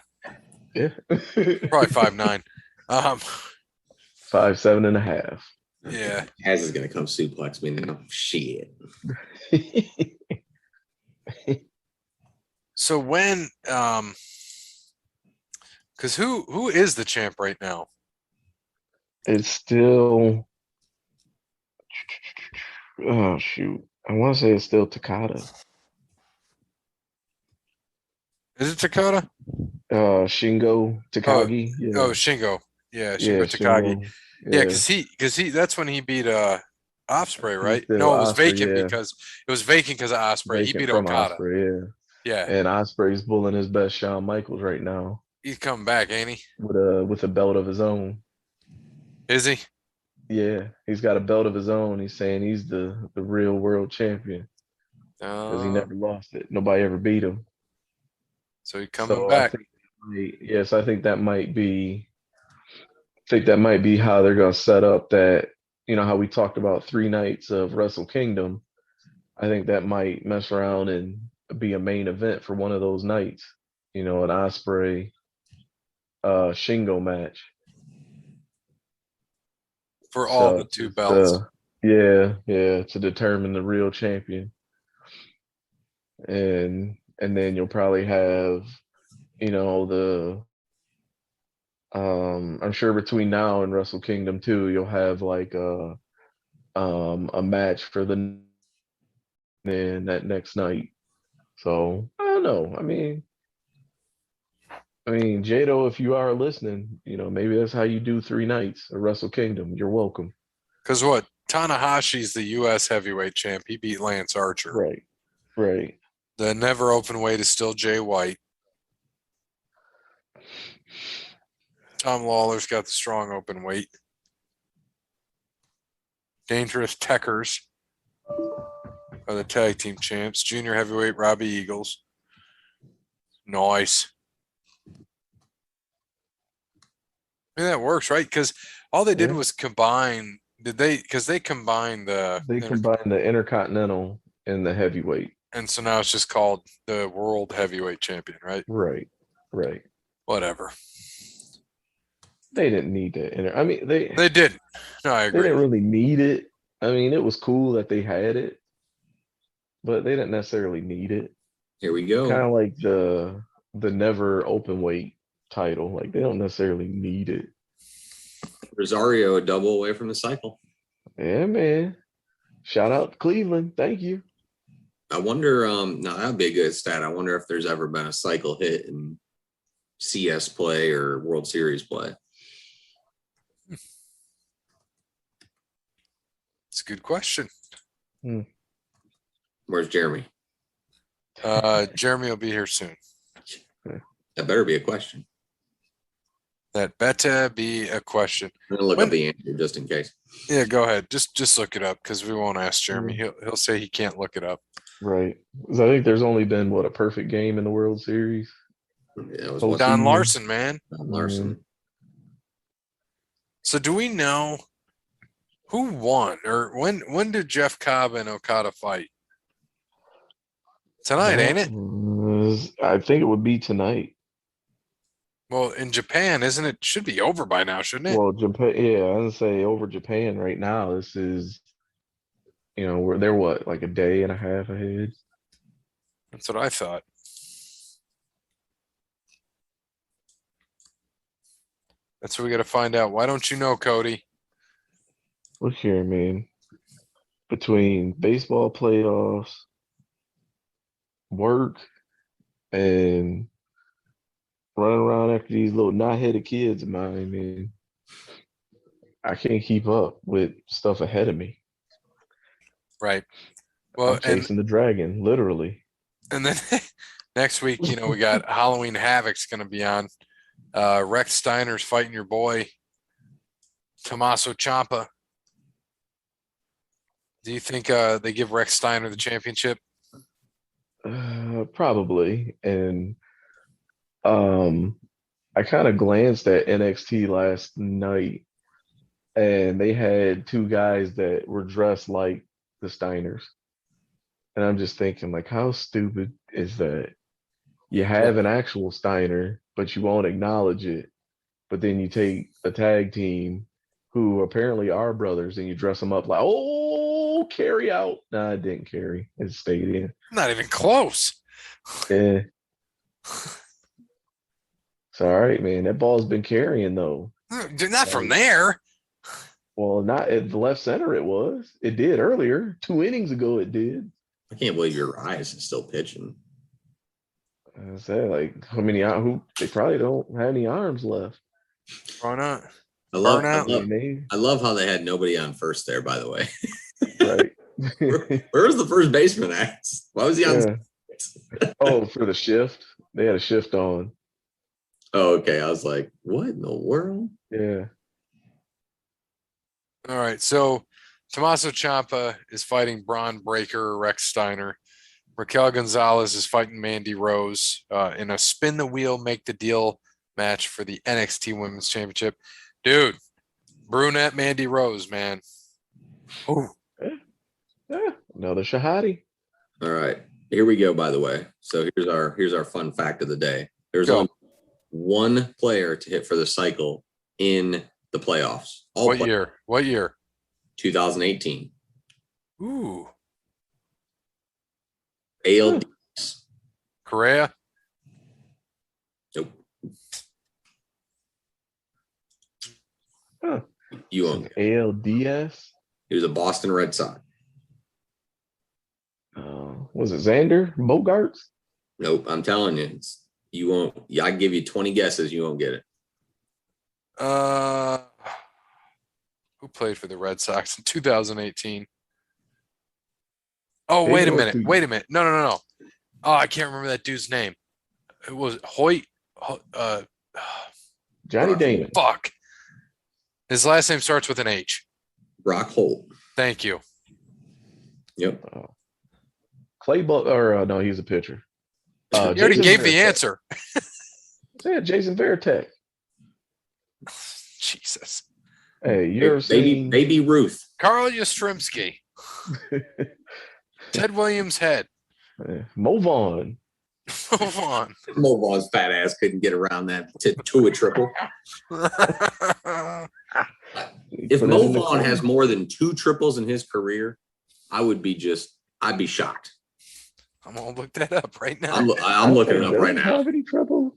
Yeah, probably 5'9". 5'7.5". Yeah, Taz is gonna come suplex me now. Shit. So when because who is the champ right now? It's still oh shoot. I want to say it's still Takada. Is it Takada? Shingo Takagi. Oh, Shingo. Yeah, Shingo Yeah, Takagi. Shingo. Yeah, because he that's when he beat Osprey, right? Still No, it was Osprey, vacant because of Osprey. He vacant beat from Okada. Osprey, yeah. Yeah, And Osprey's bulling his best Shawn Michaels right now he's coming back, ain't he? with a belt of his own. Is he? Yeah, he's got a belt of his own. He's saying he's the real world champion because he never lost it. Nobody ever beat him. So he's coming So back. I think that might be. I think that might be how they're going to set up that. How we talked about 3 nights of Wrestle Kingdom. I think that might mess around and be a main event for one of those nights. An Osprey Shingo match. For all the 2 belts. Yeah, to determine the real champion. And then you'll probably have, the I'm sure between now and Wrestle Kingdom 2, you'll have like a match for the man that next night. So I don't know. I mean, Jado, if you are listening, maybe that's how you do 3 nights of Wrestle Kingdom. You're welcome. Because what? Tanahashi's the U.S. heavyweight champ. He beat Lance Archer. Right. The never open weight is still Jay White. Tom Lawler's got the strong open weight. Dangerous Techers are the tag team champs. Junior heavyweight Robbie Eagles. Nice. I mean, that works, right? Because all they did was combine. Because they combined the. They combined the Intercontinental and the heavyweight. And so now it's just called the World Heavyweight Champion, right? Right. Whatever. They didn't need that. They didn't. No, I agree. They didn't really need it. I mean, it was cool that they had it, but they didn't necessarily need it. Here we go. Kind of like the never open weight title. Like they don't necessarily need it. Rosario a double away from the cycle. Yeah, man. Shout out to Cleveland. Thank you. I wonder, now that'd be a good stat. I wonder if there's ever been a cycle hit in CS play or World Series play. It's a good question. Where's Jeremy? Jeremy will be here soon. That better be a question. That better be a question. I'm gonna look up the answer just in case. Yeah, go ahead. Just look it up because we won't ask Jeremy. He'll say he can't look it up. Right. 'Cause I think there's only been a perfect game in the World Series. Yeah, it was Postseason. Don Larson, man. Don Larson. So do we know who won or when did Jeff Cobb and Okada fight? Tonight, ain't it? I think it would be tonight. Well, in Japan, isn't it? Should be over by now, shouldn't it? Well, Japan, yeah, I would say over Japan right now. This is, they're like a day and a half ahead. That's what I thought. That's what we got to find out. Why don't you know, Cody? Look here, man. Between baseball playoffs, work, and running around after these little knot-headed kids of mine, man, I can't keep up with stuff ahead of me. Right. Well, I'm chasing the dragon, literally. And then next week, we got Halloween Havoc's going to be on. Rex Steiner's fighting your boy, Tommaso Ciampa. Do you think they give Rex Steiner the championship? Probably. And I kind of glanced at NXT last night, and they had two guys that were dressed like the Steiners. And I'm just thinking, like, how stupid is that? You have an actual Steiner, but you won't acknowledge it. But then you take a tag team who apparently are brothers and you dress them up like, oh, carry out. Nah, it didn't carry. It stayed in. Not even close. Yeah. It's all right, man. That ball's been carrying, though. Not from there. Well, not at the left center it was. It did earlier. 2 innings ago it did. I can't believe your eyes is still pitching. I said, like, how many? They probably don't have any arms left. Why not? I love how they had nobody on first there, by the way. Right. Where was the first baseman at? Why was he on? Oh, for the shift. They had a shift on. Oh, okay. I was like, what in the world? Yeah. All right. So Tommaso Ciampa is fighting Braun Breaker, Rex Steiner. Raquel Gonzalez is fighting Mandy Rose in a spin the wheel, make the deal match for the NXT Women's Championship. Dude, brunette Mandy Rose, man. Oh, yeah. Another Shahadi. All right, here we go. By the way, so here's our fun fact of the day. There's only one player to hit for the cycle in the playoffs. What year? 2018. Ooh. ALDS. Correa? Nope. Huh. You own ALDS? He was a Boston Red Sox. Was it Xander Bogaerts? Nope. I'm telling you, you won't. I give you 20 guesses, you won't get it. Who played for the Red Sox in 2018? Oh, wait a minute. No. Oh, I can't remember that dude's name. It was Hoyt. Johnny Damon. Fuck. His last name starts with an H. Brock Holt. Thank you. Yep. Clay Butler. No, he's a pitcher. You already gave the answer. Yeah, Jason Varitek. Jesus. Hey, you're baby Ruth. Carl Yastrzemski. Ted Williams' head. Mo Vaughn. Mo Vaughn's fat ass couldn't get around that to a triple. If Mo Vaughn has more than 2 triples in his career, I'd be shocked. I'm gonna look that up right now. I'm looking it up right now. Have any trouble?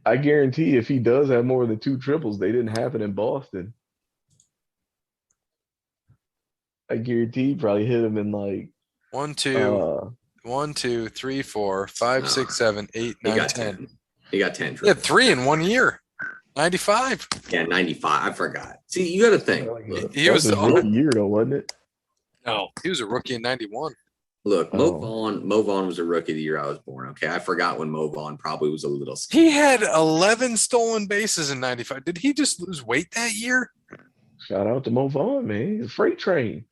I guarantee if he does have more than 2 triples, they didn't happen in Boston. I guarantee he probably hit him in like 1, 2, 3, 4, 5, 6, 7, 8, 9, 10. He got 10 He triples. had 3 in 1 year. 95. Yeah, 95. I forgot. See, you got to think. He was his rookie year, though, wasn't it? No, he was a rookie in 91. Look, Mo Vaughn was a rookie the year I was born. Okay, I forgot when Mo Vaughn probably was a little. He had 11 stolen bases in 95. Did he just lose weight that year? Shout out to Mo Vaughn, man. He's a freight train.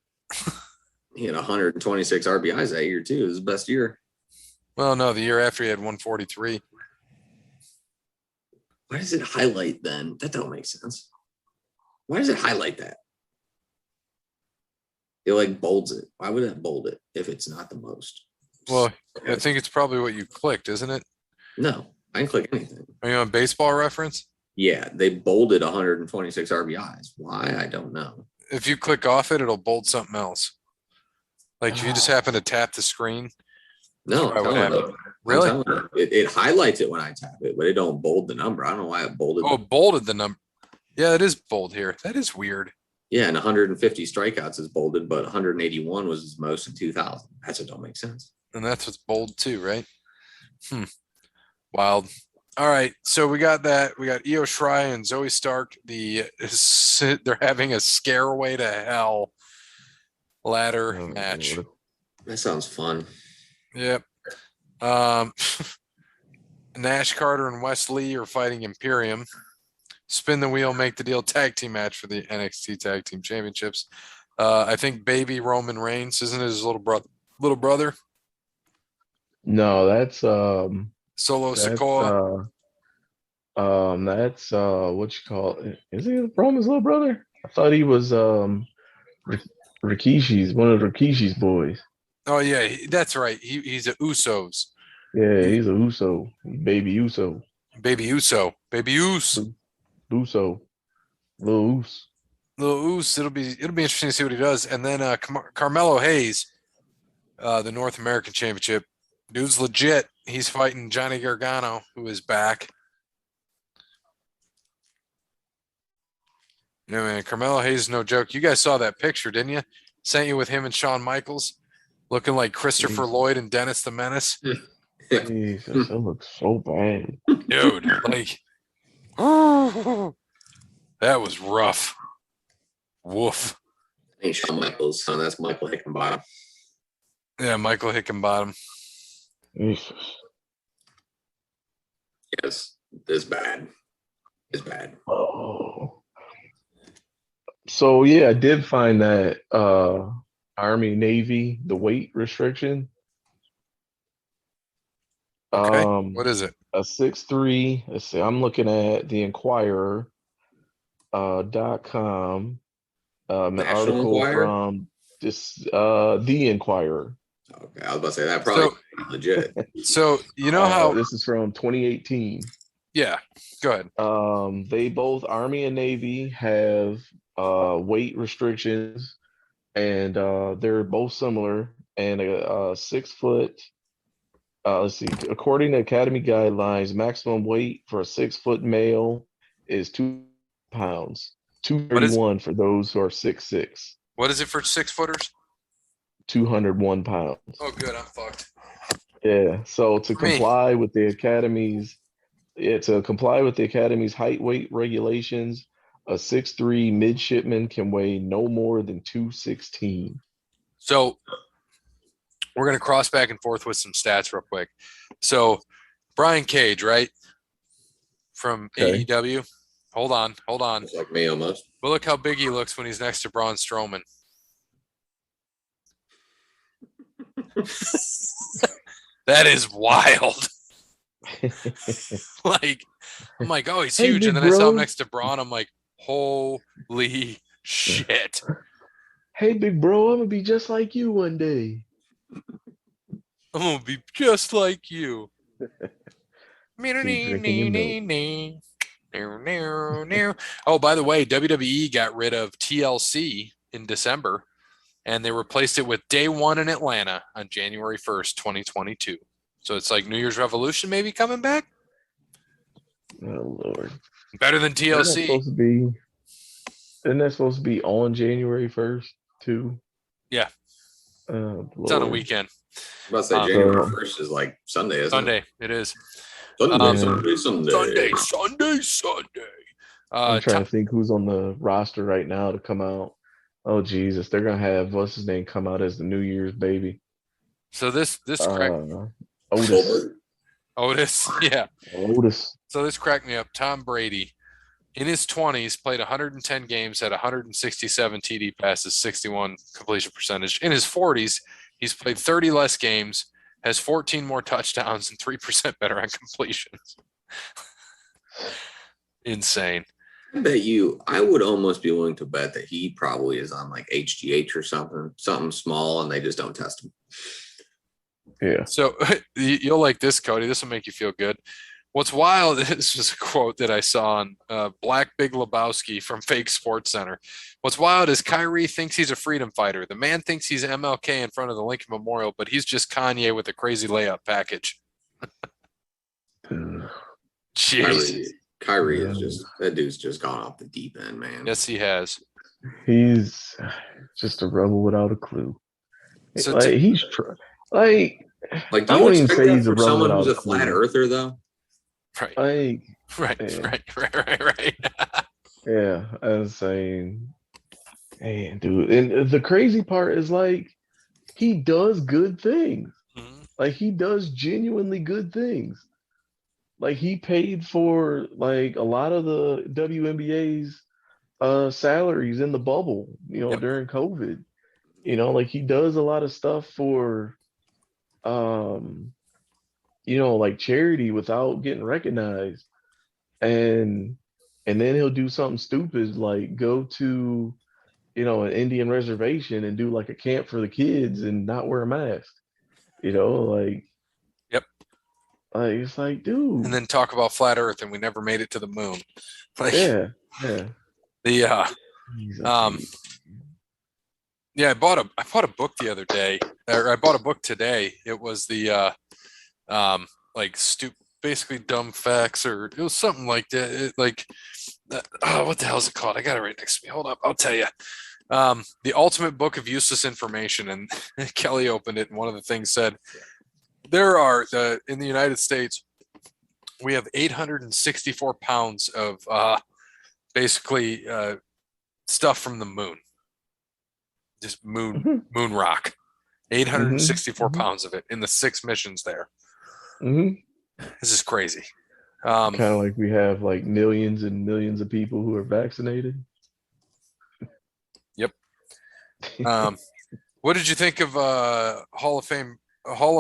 He had 126 RBIs that year too. It was his best year. Well, no, the year after he had 143. Why does it highlight then? That don't make sense. Why does it highlight that? It like bolds it. Why would it bold it if it's not the most? Well, I think it's probably what you clicked, isn't it? No, I didn't click anything. Are you on Baseball Reference? Yeah, they bolded 126 RBIs. Why? I don't know. If you click off it, it'll bold something else. Like if you just happen to tap the screen. No, What happened? you. Really? It highlights it when I tap it, but it don't bold the number. I don't know why it bolded. Oh, bolded the number. Yeah, it is bold here. That is weird. Yeah, and 150 strikeouts is bolded, but 181 was his most in 2000. That's what don't make sense. And that's what's bold too, right? Wild. All right, so we got that. We got Io Shirai and Zoe Stark. They're having a Scareway to Hell ladder match. Lord. That sounds fun. Yep. Nash Carter and Wes Lee are fighting Imperium. Spin the wheel, make the deal tag team match for the NXT Tag Team Championships. I think baby Roman Reigns, isn't it his little brother? No, that's Solo that's Sikoa. that's what you call it. Is he Roman's little brother? I thought he was Rikishi's one of Rikishi's boys. Oh yeah, that's right. He's a Usos. Yeah, he's a Uso. Baby Uso. Baby Uso. Baby Us. Uso. Little Us. Little Us. It'll be interesting to see what he does. And then Carmelo Hayes, the North American Championship. Dude's legit. He's fighting Johnny Gargano, who is back. Yeah, man, Carmelo Hayes is no joke. You guys saw that picture, didn't you? Sent you with him and Shawn Michaels, looking like Christopher Lloyd and Dennis the Menace. Jesus, that looks so bad. Dude, like, that was rough. Woof. Ain't Shawn Michaels' son. That's Michael Hickenbottom. Yeah, Michael Hickenbottom. Jesus. Yes, it's bad. It's bad. Oh. So yeah, I did find that Army Navy the weight restriction. Okay. What is it? A 6'3". Let's see. I'm looking at the Inquirer .com. An National article Enquirer? from this the Inquirer. Okay, I was about to say that probably legit. So you know how this is from 2018. Yeah, go ahead. They both Army and Navy have weight restrictions, and they're both similar. And a 6 foot. Let's see. According to Academy guidelines, maximum weight for a 6 foot male is 2 pounds. 231 for those who are 6'6". What is it for 6-footers? 201 pounds. Oh, good. I'm fucked. Yeah. So to comply with the Academy's height weight regulations, a 6'3" midshipman can weigh no more than 216. So we're going to cross back and forth with some stats real quick. So Brian Cage, right? From AEW. Hold on. It's like me almost. Well, look how big he looks when he's next to Braun Strowman. That is wild. Like, I'm like, oh, he's huge. And then I saw him next to Braun. I'm like, holy shit. Hey, big bro, I'm going to be just like you one day. I'm going to be just like you. Oh, by the way, WWE got rid of TLC in December, and they replaced it with Day One in Atlanta on January 1st, 2022. So it's like New Year's Revolution maybe coming back? Oh, Lord. Better than TLC. Isn't that supposed to be on January 1st, too? Yeah. It's on a weekend. I was about to say January 1st is like Sunday, isn't it? Sunday, it is. Sunday. I'm trying to think who's on the roster right now to come out. Oh, Jesus. They're going to have, what's his name, come out as the New Year's baby. So this crack Otis. Otis, yeah. Otis. So this cracked me up. Tom Brady, in his 20s, played 110 games, had 167 TD passes, 61 completion percentage. In his 40s, he's played 30 less games, has 14 more touchdowns, and 3% better on completions. Insane. I bet you, I would almost be willing to bet that he probably is on like HGH or something small, and they just don't test him. Yeah. So you'll like this, Cody. This will make you feel good. What's wild, this was a quote that I saw on Black Big Lebowski from Fake Sports Center. What's wild is Kyrie thinks he's a freedom fighter. The man thinks he's MLK in front of the Lincoln Memorial, but he's just Kanye with a crazy layup package. Jeez. Kyrie is just, that dude's just gone off the deep end, man. Yes, he has. He's just a rebel without a clue. So like he's like do you expect that for someone who's a flat earther though? Right. Like, right. Yeah, I was saying, hey, dude, and the crazy part is like he does good things. Mm-hmm. Like he does genuinely good things. Like he paid for like a lot of the WNBA's salaries in the bubble, during COVID. Like he does a lot of stuff for like charity without getting recognized. And then he'll do something stupid like go to, an Indian reservation and do like a camp for the kids and not wear a mask. Like Yep. Like it's like, dude. And then talk about flat Earth and we never made it to the moon. Like, yeah. Yeah, I bought a book the other day, or I bought a book today. It was the basically dumb facts, or it was something like that. What the hell is it called? I got it right next to me. Hold up, I'll tell you. The Ultimate Book of Useless Information, and Kelly opened it, and one of the things said there are in the United States we have 864 pounds of basically stuff from the moon, just moon rock. 864 pounds of it in the 6 missions there. This is crazy. Kind of like we have like millions and millions of people who are vaccinated. Yep. What did you think of Hall of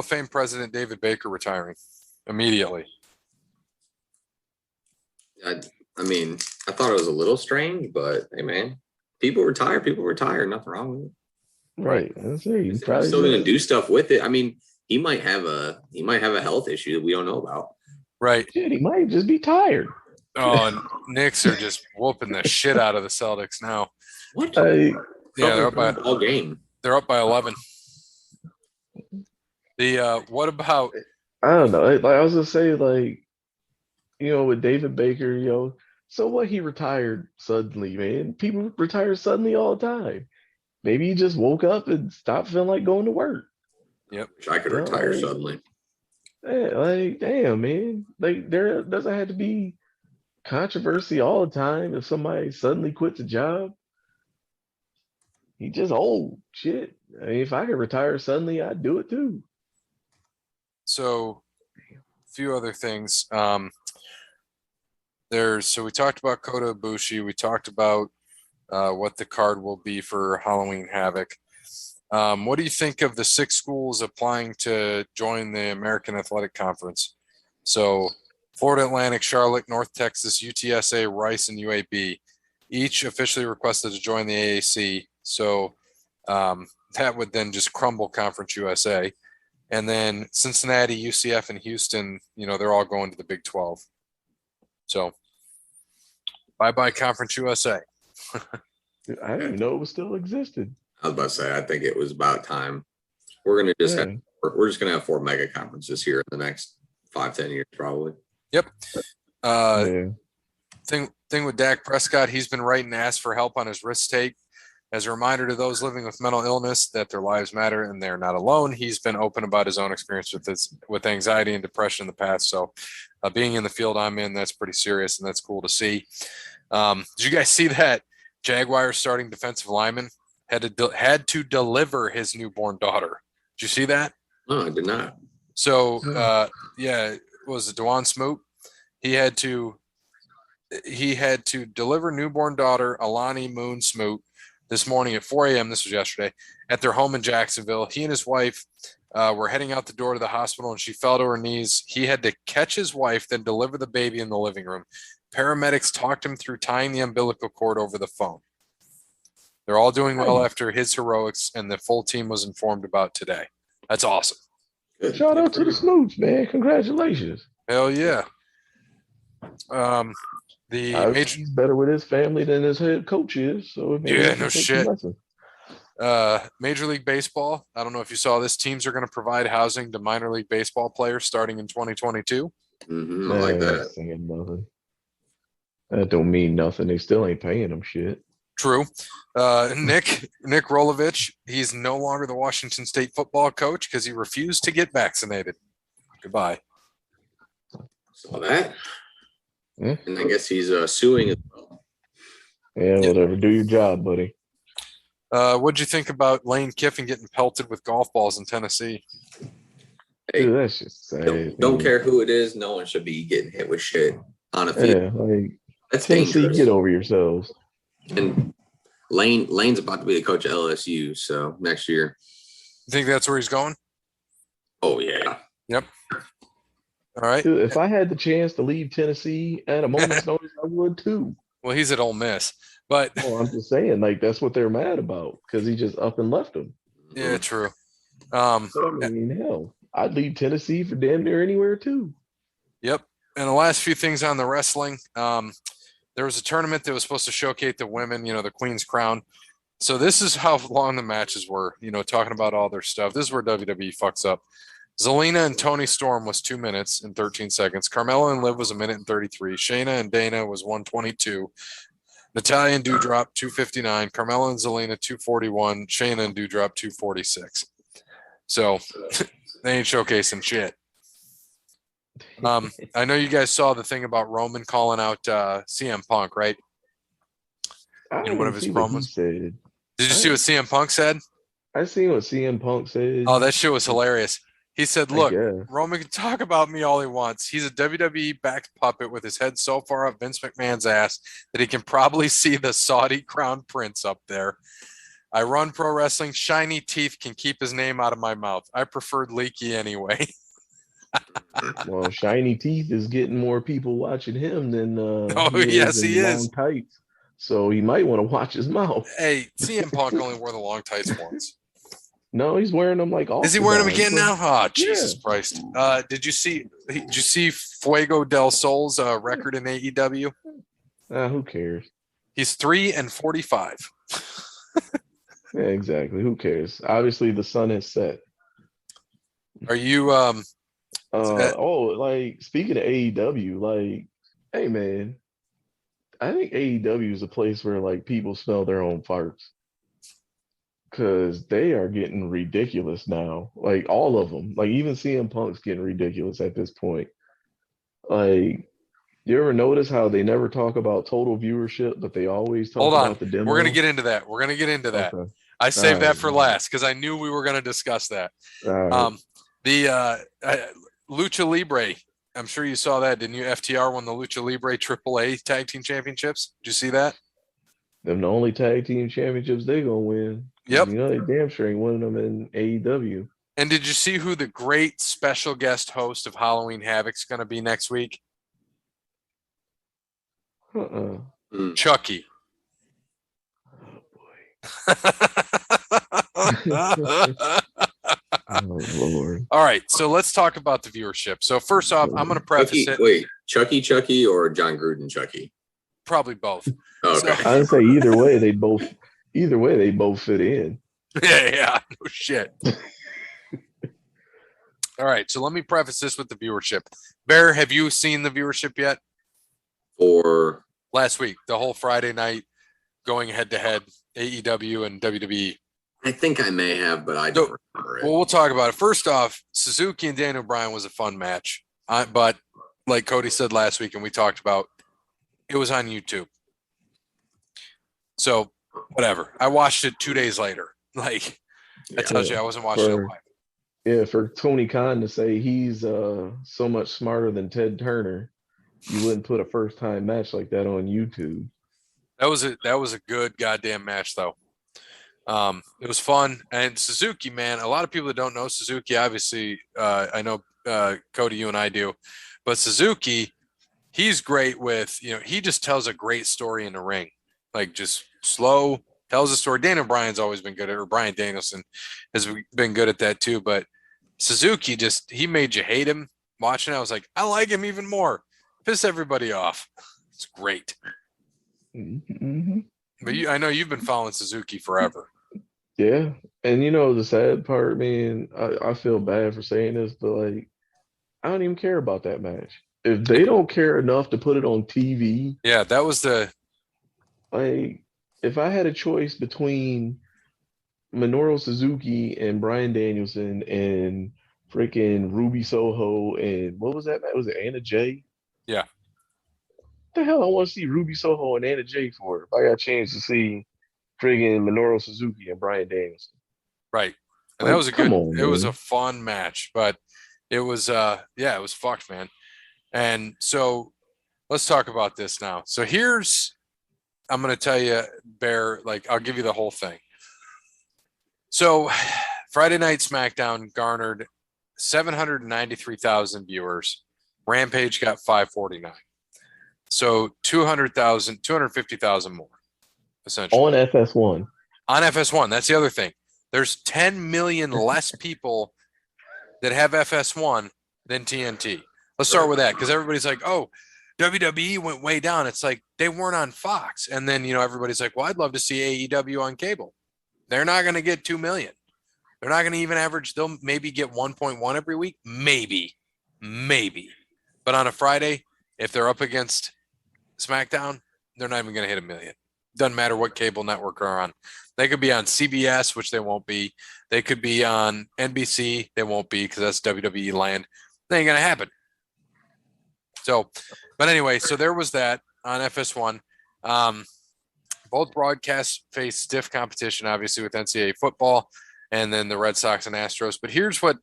Fame President David Baker retiring immediately? I mean, I thought it was a little strange, but hey, man, people retire. Nothing wrong with it. Right. He's still going to do stuff with it. I mean, he might have a health issue that we don't know about. Right. Shit, he might just be tired. Oh, and Knicks are just whooping the shit out of the Celtics now. What? Yeah, they're up by all game. They're up by 11. What about? I don't know. Like I was gonna say, like, with David Baker, so what? He retired suddenly, man. People retire suddenly all the time. Maybe he just woke up and stopped feeling like going to work. Yep. Wish I could retire suddenly. Yeah, like, damn, man. Like, there doesn't have to be controversy all the time if somebody suddenly quits a job. He just old shit. I mean, if I could retire suddenly, I'd do it too. So, a few other things. So we talked about Kota Ibushi. We talked about what the card will be for Halloween Havoc. What do you think of the 6 schools applying to join the American Athletic Conference? So Florida Atlantic, Charlotte, North Texas, UTSA, Rice, and UAB, each officially requested to join the AAC. So that would then just crumble Conference USA. And then Cincinnati, UCF, and Houston, they're all going to the Big 12. So bye-bye Conference USA. I didn't even know it was still existed. I was about to say, I think it was about time. We're just gonna have 4 mega conferences here in the next 5-10 years, probably. Yep. Thing with Dak Prescott, he's been writing to ask for help on his risk take. As a reminder to those living with mental illness that their lives matter and they're not alone. He's been open about his own experience with anxiety and depression in the past. So being in the field I'm in, that's pretty serious, and that's cool to see. Did you guys see that Jaguars starting defensive lineman had to deliver his newborn daughter? Did you see that? Oh, I did not. So, was it Dewan Smoot? He had to deliver newborn daughter Alani Moon Smoot this morning at 4 a.m. This was yesterday at their home in Jacksonville. He and his wife were heading out the door to the hospital, and she fell to her knees. He had to catch his wife, then deliver the baby in the living room. Paramedics talked him through tying the umbilical cord over the phone. They're all doing well after his heroics, and the full team was informed about today. That's awesome. Good. Shout out to the Smoots, man. Congratulations. Hell yeah. He's better with his family than his head coach is. So no shit. Major League Baseball. I don't know if you saw this. Teams are going to provide housing to minor league baseball players starting in 2022. Mm-hmm, I like that. That don't mean nothing. They still ain't paying them shit. True. Nick Rolovich, he's no longer the Washington State football coach because he refused to get vaccinated. Goodbye. Saw that. Yeah. And I guess he's suing as well. Yeah, whatever. Do your job, buddy. What'd you think about Lane Kiffin getting pelted with golf balls in Tennessee? Hey, dude, that's just sad. Don't care who it is. No one should be getting hit with shit on a field. Yeah, like that's Tennessee, dangerous. get over yourselves. And Lane's about to be the coach at LSU, so next year. You think that's where he's going? Oh yeah. Yep. All right. Dude, if I had the chance to leave Tennessee at a moment's notice, I would too. Well, he's at Ole Miss, but I'm just saying, like that's what they're mad about because he just up and left them. Yeah, true. But I mean, hell, I'd leave Tennessee for damn near anywhere too. Yep. And the last few things on the wrestling, there was a tournament that was supposed to showcase the women, the Queen's Crown. So this is how long the matches were, talking about all their stuff. This is where WWE fucks up. Zelina and Toni Storm was 2 minutes and 13 seconds. Carmella and Liv was 1 minute and 33. Shayna and Dana was 1:22. Natalya and Doudrop 2:59. Carmella and Zelina 2:41. Shayna and Doudrop 2:46. So they ain't showcasing shit. I know you guys saw the thing about Roman calling out CM Punk, right? One of his promos. Did you see what CM Punk said? I seen what CM Punk said. Oh, that shit was hilarious. He said, look, Roman can talk about me all he wants. He's a WWE backed puppet with his head so far up Vince McMahon's ass that he can probably see the Saudi crown prince up there. I run pro wrestling. Shiny teeth can keep his name out of my mouth. I preferred leaky anyway. Well, Shiny Teeth is getting more people watching him than he is. Long tights. So he might want to watch his mouth. Hey, CM Punk only wore the long tights once. No, he's wearing them like all. Is he wearing them again now? Oh, Jesus Christ! Did you see Fuego del Sol's record in AEW? Who cares? He's 3-45. Yeah, exactly. Who cares? Obviously, the sun is set. Are you like speaking of AEW, like, hey man, I think AEW is a place where like people smell their own farts. Because they are getting ridiculous now. Like, all of them. Like, even CM Punk's getting ridiculous at this point. Like, you ever notice how they never talk about total viewership, but they always talk about the demo? We're going to get into that. Okay. I saved that for last because I knew we were going to discuss that. The Lucha Libre, I'm sure you saw that, didn't you? FTR won the Lucha Libre AAA Tag Team Championships. Did you see that? Them the only tag team championships they gonna win. Yep. They damn sure ain't winning them in AEW. And did you see who the great special guest host of Halloween Havoc's gonna be next week? Chucky. Oh boy. Oh Lord. All right, so let's talk about the viewership. So first off, I'm gonna preface it. Wait, Chucky or John Gruden Chucky? Probably both. Okay. I'd say either way they both fit in. Yeah, no shit. All right, so let me preface this with the viewership. Bear, have you seen the viewership yet? For last week, the whole Friday night going head to head, AEW and WWE. I think I may have, but I don't remember it. Well, we'll talk about it. First off, Suzuki and Daniel Bryan was a fun match. But like Cody said last week, and we talked about, it was on YouTube. So whatever. I watched it 2 days later. Like, I told you I wasn't watching it live. Yeah, for Tony Khan to say he's so much smarter than Ted Turner, you wouldn't put a first time match like that on YouTube. That was a good goddamn match though. It was fun. And Suzuki, man, a lot of people that don't know Suzuki, obviously, I know Cody, you and I do, but Suzuki, he's great with, he just tells a great story in the ring, like just slow, tells a story. Daniel Bryan's always been good at, or Brian Danielson has been good at that too. But Suzuki he made you hate him. Watching, I was like, I like him even more. Piss everybody off. It's great. Mm-hmm. But I know you've been following Suzuki forever. Yeah. And the sad part, man, I feel bad for saying this, but like I don't even care about that match. If they don't care enough to put it on TV, Yeah, that was like if I had a choice between Minoru Suzuki and Brian Danielson and freaking Ruby Soho and what was that match? Was it Anna Jay? yeah, The hell I want to see Ruby Soho and Anna Jay for if I got a chance to see friggin' Minoru Suzuki and Brian Danielson. right. And that Like, was come on, it was a man. fun match, but it was yeah, it was fucked, man. And so let's talk about this now. So I'm gonna tell you, Bear, like I'll give you the whole thing. So Friday Night SmackDown garnered 793,000 viewers. Rampage got 549. So 200,000, 250,000 more, essentially. On FS1. On FS1, that's the other thing. There's 10 million less people that have FS1 than TNT. Let's start with that because everybody's like, oh, WWE went way down. It's like they weren't on Fox. And then, everybody's like, well, I'd love to see AEW on cable. They're not going to get 2 million. They're not going to even average. They'll maybe get 1.1 every week. Maybe. But on a Friday, if they're up against SmackDown, they're not even going to hit 1 million. Doesn't matter what cable network they're on. They could be on CBS, which they won't be. They could be on NBC. They won't be because that's WWE land. That ain't going to happen. So, but anyway, so there was that on FS1. Both broadcasts face stiff competition, obviously, with NCAA football and then the Red Sox and Astros. But here's what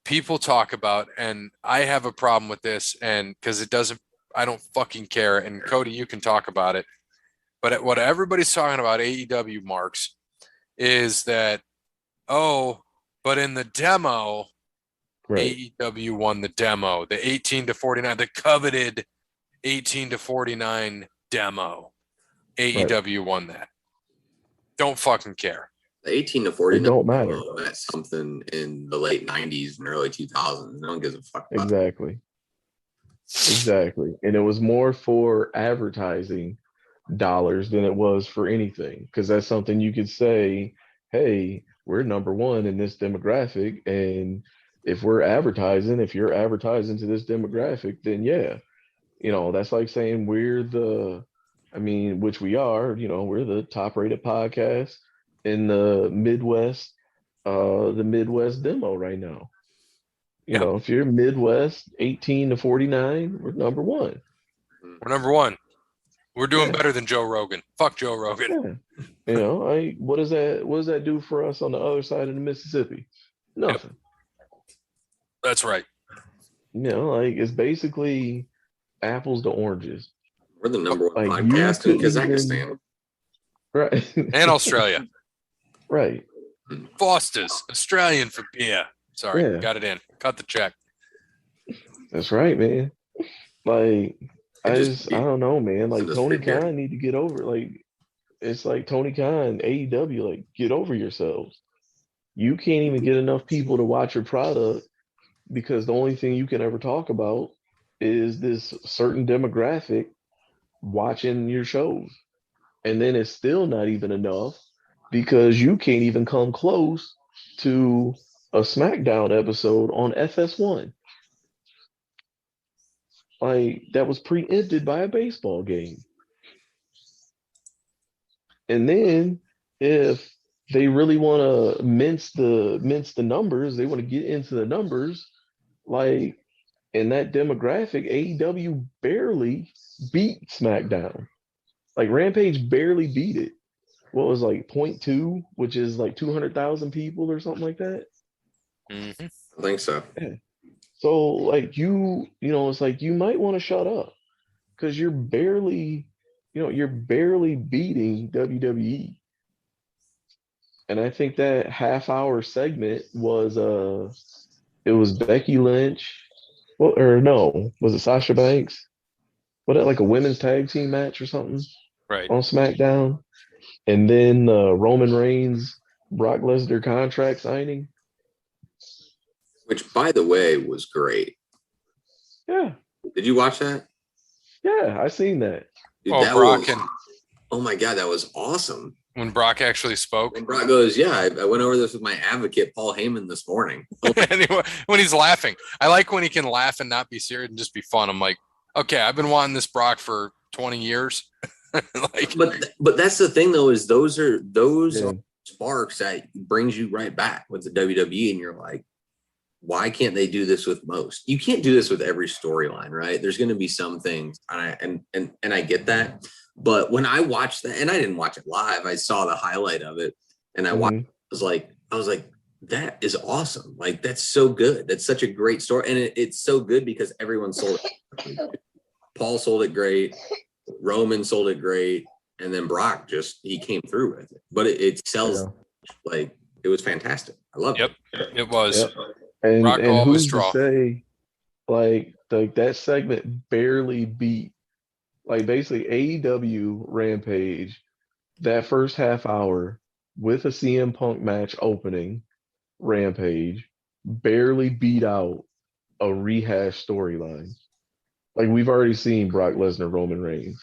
people talk about, and I have a problem with this, and because I don't fucking care. And Cody, you can talk about it. But what everybody's talking about AEW, Marks, is that, but in the demo, Right. AEW won the demo, the 18-49, the coveted 18-49 demo. AEW won that. Don't fucking care. The 18 to 40 It don't matter. Meant something in the late 90s and early 2000s. No one gives a fuck about Exactly. Exactly. And it was more for advertising dollars than it was for anything. Because that's something you could say, hey, we're number one in this demographic. And if we're advertising, if you're advertising to this demographic, then yeah, that's like saying which we are, we're the top rated podcast in the Midwest demo right now. Yeah. If you're Midwest 18 to 49, we're number one. We're number one. We're doing Yeah. better than Joe Rogan. Fuck Joe Rogan. Yeah. What does that do for us on the other side of the Mississippi? Nothing. Yep. That's right. It's basically apples to oranges. We're the number one Like, podcast in Kazakhstan. Right. And Australia. Right. Foster's, Australian for beer. Sorry, Yeah. got it in. Cut the check. That's right, man. Like, I don't know, man. Like, Tony Khan need to get over. Like, it's like Tony Khan, AEW, like, get over yourselves. You can't even get enough people to watch your product because the only thing you can ever talk about is this certain demographic watching your shows. And then it's still not even enough because you can't even come close to a SmackDown episode on FS1. Like, that was preempted by a baseball game. And then if they really want to mince the numbers, they want to get into the numbers, like in that demographic, AEW barely beat SmackDown. Like Rampage barely beat it. What was like 0.2, which is like 200,000 people or something like that. Mhm. I think so. Yeah. So like it's like you might want to shut up because you're barely beating WWE. And I think that half hour segment was it was Becky Lynch. Well, or no, was it Sasha Banks? Was it like a women's tag team match or something Right. on SmackDown? And then Roman Reigns, Brock Lesnar contract signing. Which, by the way, was great. Yeah, Did you watch that? yeah, I seen that. Dude, Oh, that Brock was, and oh my God, that was awesome. when Brock actually spoke. And Brock goes, yeah, I went over this with my advocate, Paul Heyman, this morning. Anyway, when he's laughing, I like when he can laugh and not be serious and just be fun. I'm like, okay, I've been wanting this Brock for 20 years. Like, but that's the thing though, is those are Yeah. sparks that brings you right back with the WWE, and you're like, why can't they do this with most? You can't do this with every storyline, right? There's going to be some things, and I get that. But when I watched that, and I didn't watch it live, I saw the highlight of it, and I watched. Mhm. I was like, that is awesome. Like that's so good. That's such a great story, and it's so good because everyone sold it. Paul sold it great. Roman sold it great, and then Brock he came through with it. But it sells Yeah. like it was fantastic. I loved yep, it. it was. Yep. And Brock will always who's to draw. say like that segment barely beat like basically AEW Rampage that first half hour with a CM Punk match opening Rampage barely beat out a rehash storyline. Like we've already seen Brock Lesnar, Roman Reigns.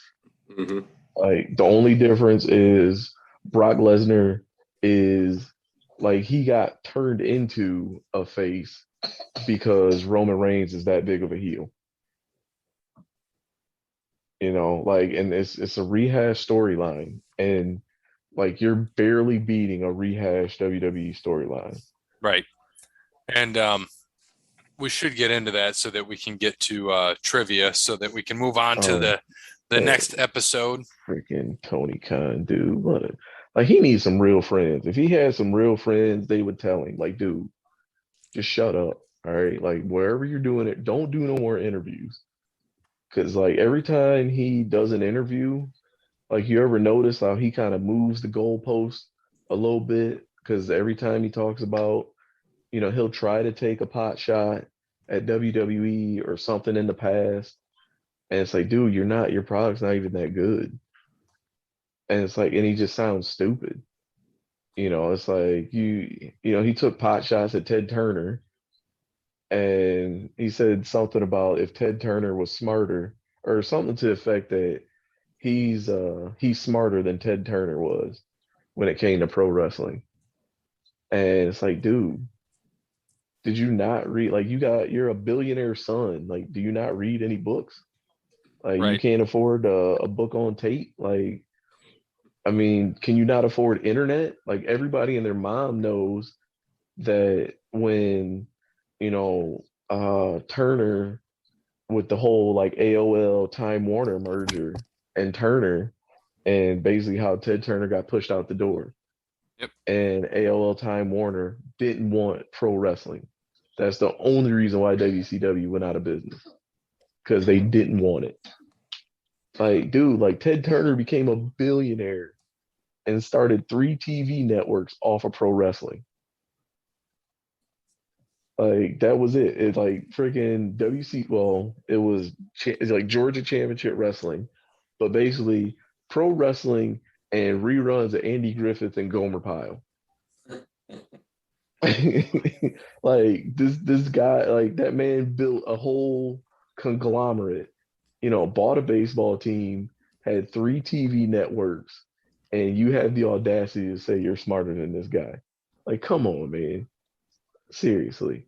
Mm-hmm. Like the only difference is Brock Lesnar is like he got turned into a face because Roman Reigns is that big of a heel. Like and it's a rehash storyline and like you're barely beating a rehash WWE storyline. Right. And we should get into that so that we can get to trivia so that we can move on to Oh, the next episode. freaking Tony Khan, dude. Like he needs some real friends. If he had some real friends, they would tell him, like, dude, just shut up. All right. Like wherever you're doing it, don't do no more interviews. Cause like every time he does an interview, like you ever notice how he kind of moves the goalpost a little bit? Cause every time he talks about, he'll try to take a pot shot at WWE or something in the past. And it's like, dude, your product's not even that good. And it's like, and he just sounds stupid. It's like he took pot shots at Ted Turner and he said something about if Ted Turner was smarter or something to the effect that he's smarter than Ted Turner was when it came to pro wrestling. And it's like, dude, did you not read like you're a billionaire son. Like, do you not read any books? Like you Right. can't afford a book on tape? Like, I mean, can you not afford internet? Like everybody and their mom knows that when, Turner with the whole like AOL Time Warner merger and Turner and basically how Ted Turner got pushed out the door. Yep. And AOL Time Warner didn't want pro wrestling. That's the only reason why WCW went out of business because they didn't want it. Like, dude, like Ted Turner became a billionaire and started 3 TV networks off of pro wrestling. Like that was it. It's like freaking WC. Well, it's like Georgia Championship Wrestling, but basically pro wrestling and reruns of Andy Griffith and Gomer Pyle. Like this guy, like that man built a whole conglomerate. Bought a baseball team, had 3 TV networks, and you have the audacity to say you're smarter than this guy. Like, come on, man. Seriously.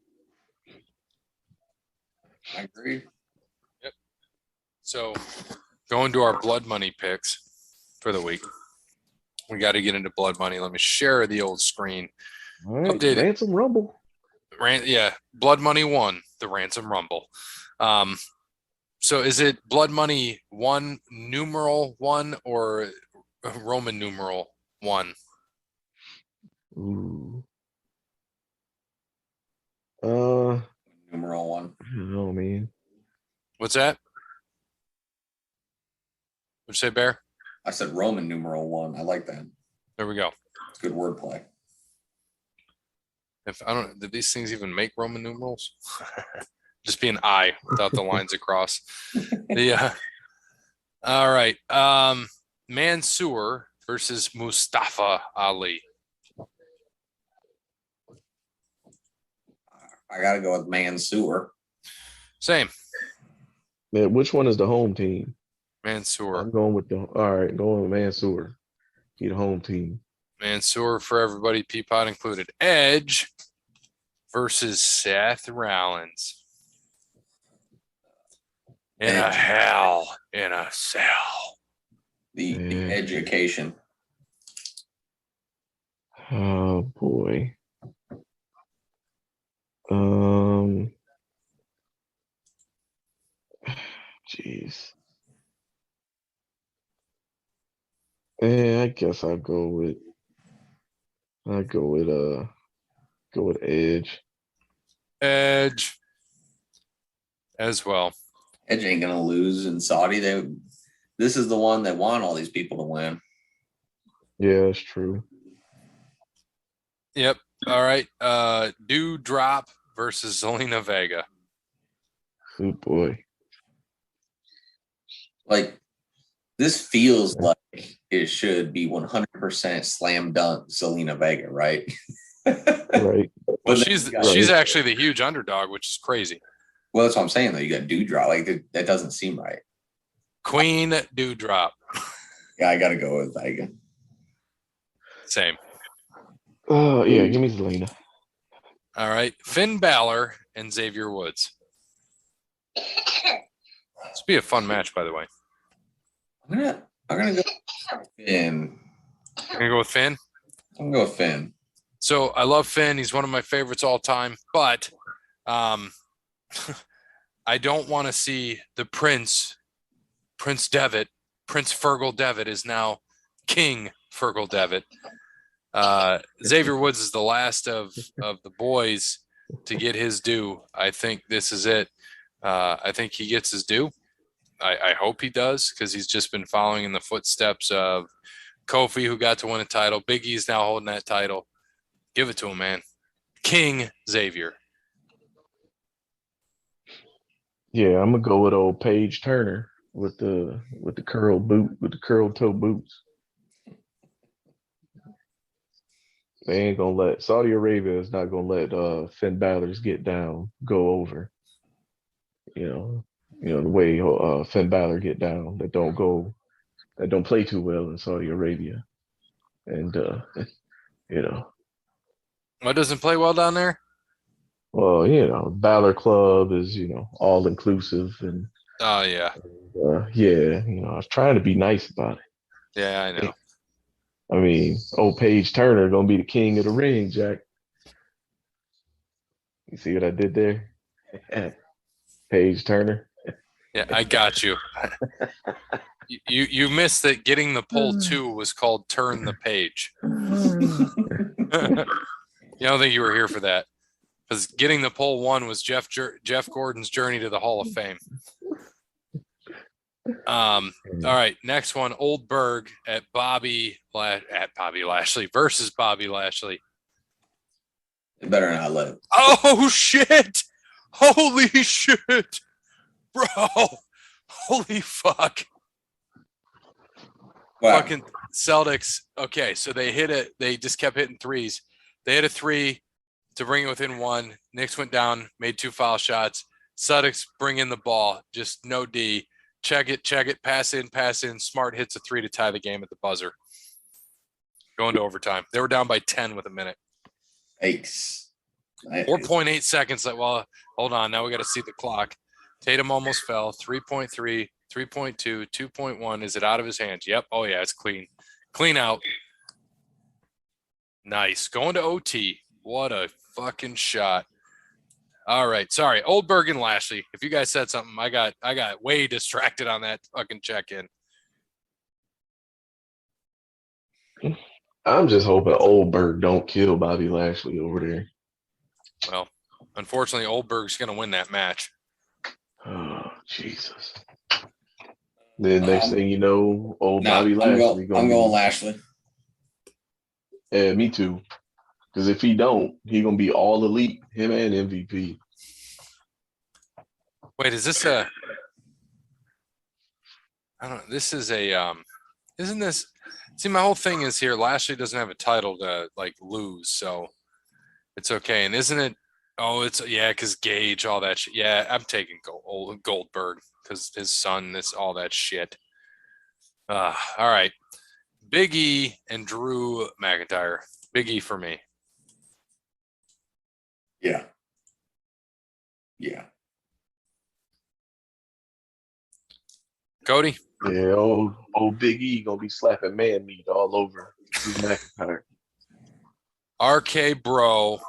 I agree. Yep. So going to our blood money picks for the week. We got to get into blood money. Let me share the old screen. All right, Updated. Ransom Rumble. Blood Money won the Ransom Rumble. So is it Blood Money 1 numeral 1 or Roman numeral 1? Ooh. Numeral 1. I don't know, man. What's that? What'd you say, Bear? I said Roman numeral 1. I like that. There we go. It's good wordplay. If I don't, did these things even make Roman numerals? Just be an I without the lines across. All right. Mansoor versus Mustafa Ali. I got to go with Mansoor. Same. Man, which one is the home team? Mansoor. I'm going with going with Mansoor. He the home team. Mansoor for everybody, Peapod included. Edge versus Seth Rollins. In a hell in a cell. The education. Oh boy. Jeez. I guess I'll go with Edge. Edge as well. Edge ain't gonna lose in Saudi. This is the one that want all these people to win. Yeah, that's true. Yep. All right. Dewdrop versus Zelina Vega. Oh boy. Like, this feels like it should be 100% slam dunk Zelina Vega, right? Right. Well, she's actually the huge underdog, which is crazy. Well, that's what I'm saying, though. You got Dewdrop. Like, that doesn't seem right. Queen Dewdrop. Yeah, I got to go with Vega. Same. Oh, yeah, give me Zelina. All right. Finn Balor and Xavier Woods. This would be a fun match, by the way. I'm gonna go with Finn. You're gonna go with Finn? I'm gonna go with Finn. So I love Finn. He's one of my favorites all time, but I don't want to see the Prince Devitt. Prince Fergal Devitt is now King Fergal Devitt. Xavier Woods is the last of the boys to get his due. I think this is it. I think he gets his due. I hope he does, because he's just been following in the footsteps of Kofi, who got to win a title. Big E's now holding that title. Give it to him, man. King Xavier. Yeah, I'm gonna go with old Paige Turner with the curled toe boots. They ain't gonna let Saudi Arabia is not gonna let Finn Balor's go over. You know the way Finn Balor get down, that don't play too well in Saudi Arabia, and What doesn't play well down there? well, Balor Club is all inclusive, and Oh yeah, I was trying to be nice about it. yeah, I know. I mean, old Paige Turner gonna be the king of the ring, Jack. You see what I did there? Paige Turner. Yeah, I got you. You missed that getting the pole 2 was called Turn the Page. You don't think you were here for that, because getting the pole 1 was Jeff Gordon's journey to the Hall of Fame. All right, next one, Oldberg at Bobby Lashley versus Bobby Lashley. It better not let. Oh shit! Holy shit, bro! Holy fuck! Wow. Fucking Celtics. Okay, so they hit it. They just kept hitting threes. They hit a 3 to bring it within 1. Knicks went down, made 2 foul shots. Celtics bring in the ball, just no D. Check it, pass in. Smart hits a 3 to tie the game at the buzzer. Going to overtime. They were down by 10 with a minute. Yikes. 4.8 seconds. Well, hold on. Now we got to see the clock. Tatum almost fell. 3.3, 3.2, 2.1. Is it out of his hands? Yep. Oh, yeah, it's clean. Clean out. Nice. Going to OT. What a fucking shot. All right. Sorry. Oldberg and Lashley. If you guys said something, I got way distracted on that fucking check-in. I'm just hoping Oldberg don't kill Bobby Lashley over there. Well, Unfortunately, Oldberg's going to win that match. Oh, Jesus. Then next thing you know, old Bobby I'm Lashley going Lashley. Yeah, me too. Because if he don't, he gonna be all elite. Him and MVP. Wait, is this a? I don't know. This is a. Isn't this? See, my whole thing is here. Lashley doesn't have a title to like lose, so it's okay. And isn't it? Oh, it's because Gage, all that shit. Yeah, I'm taking Goldberg because his son, all that shit. All right, Big E and Drew McIntyre. Big E for me. Yeah. Yeah. Cody. Yeah, old Big E gonna be slapping man meat all over Drew McIntyre. RK Bro.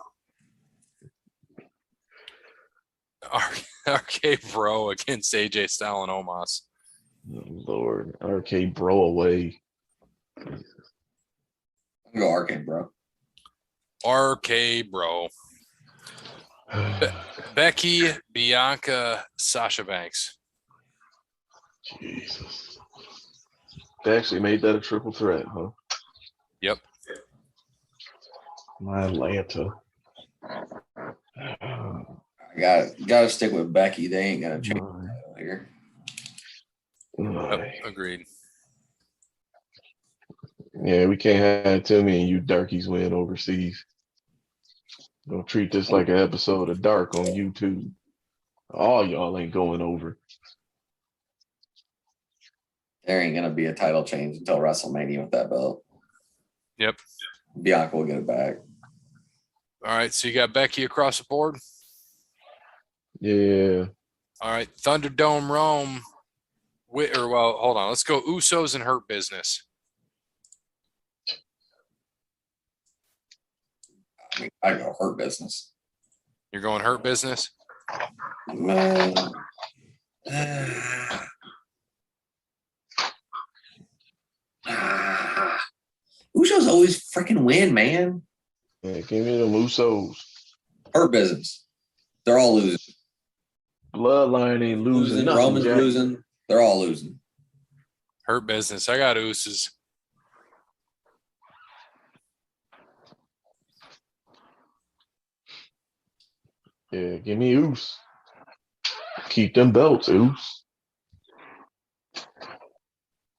RK Bro against AJ Styles and Omos. Oh, Lord, RK Bro away. I'm going to go Arcade, bro. RK Bro. Becky, Bianca, Sasha Banks. Jesus. They actually made that a triple threat, huh? Yep. My Atlanta. I gotta stick with Becky. They ain't gonna change here. Yep, agreed. Yeah, we can't have Timmy and you darkies win overseas. Gonna treat this like an episode of Dark on YouTube. All y'all ain't going over. There ain't gonna be a title change until WrestleMania with that belt. Yep. Bianca will get it back. All right, so you got Becky across the board. Yeah. All right, Thunderdome Rome. Hold on. Let's go Usos and Hurt Business. I mean, I go Hurt Business. You're going Hurt Business? Usos always freaking win, man. Yeah, give me them Usos. Hurt Business. They're all losing. Bloodline ain't losing nothing. Roman's Jack. losing. They're all losing. Hurt Business. I got Usos. Yeah, give me Oos. Keep them belts, Oos.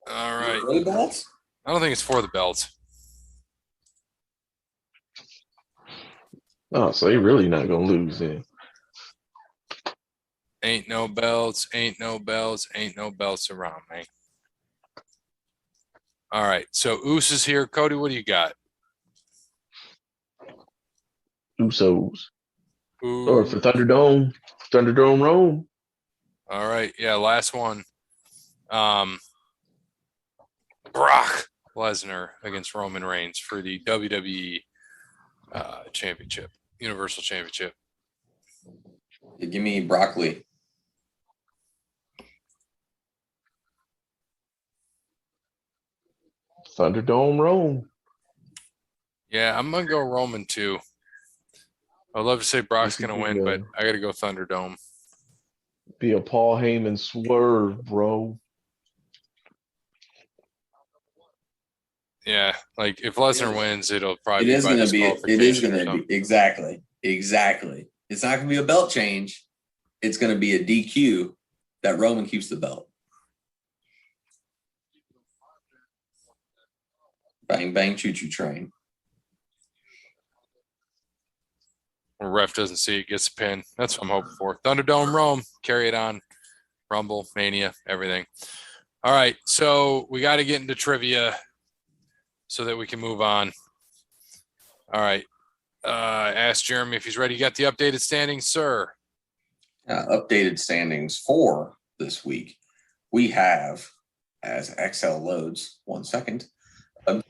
All right. For the belts? I don't think it's for the belts. Oh, so they really not gonna lose then. Ain't no belts, ain't no belts, ain't no belts around me. All right, so Oos is here. Cody, what do you got? Usos. Ooh. Or for Thunderdome Rome. All right, yeah, last one. Brock Lesnar against Roman Reigns for the WWE Championship, Universal Championship. Give me broccoli. Thunderdome Rome. Yeah, I'm gonna go Roman too. I'd love to say Brock's gonna win, but I gotta go Thunderdome. Be a Paul Heyman swerve, bro. Yeah, like if Lesnar wins, it'll probably It is going to be. It is going to something. be exactly. It's not going to be a belt change. It's going to be a DQ that Roman keeps the belt. Bang bang choo choo train. Or ref doesn't see it, gets a pin. That's what I'm hoping for. Thunderdome Rome, carry it on. Rumble, Mania, everything. All right, so we got to get into trivia so that we can move on. All right. Ask Jeremy if he's ready. You got the updated standings, sir? Updated standings for this week. We have, as XL loads, 1 second,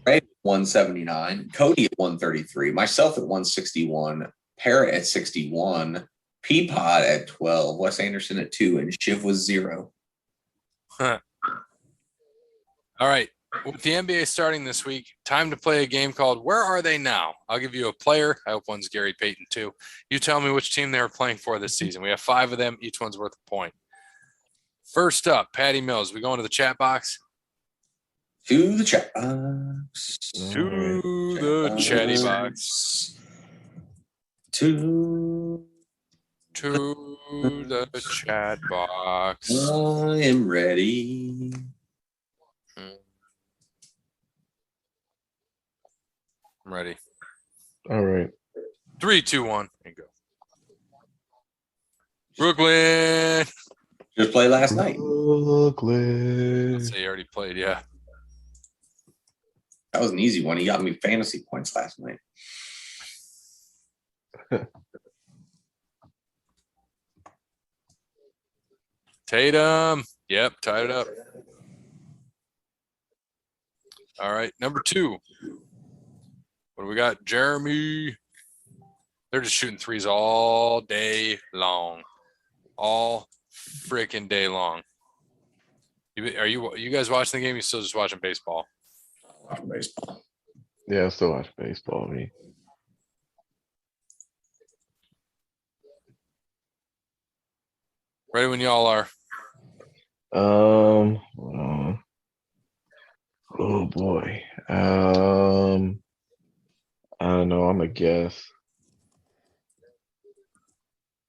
Greg 179, Cody at 133, myself at 161, Parrot at 61, Peapod at 12, Wes Anderson at 2, and Shiv was 0. All right. with the NBA starting this week, time to play a game called Where Are They Now? I'll give you a player. I hope one's Gary Payton, too. You tell me which team they were playing for this season. We have 5 of them. Each one's worth a point. First up, Patty Mills. We go into the chat box. To the chat box. To the chatty box. To the chat box. I am ready. I'm ready. All right. 3, 2, 1, and go. Brooklyn. Just played last night. Brooklyn. Let's say you already played, yeah. That was an easy one. He got me fantasy points last night. Tatum. Yep, tied it up. All right, number 2. What do we got? Jeremy. They're just shooting threes all day long. All freaking day long. Are you guys watching the game? You still just watching baseball? Watching baseball. Yeah, I still watch baseball. Me. Ready when y'all are. Hold on. Oh boy. I don't know. I'm a guess.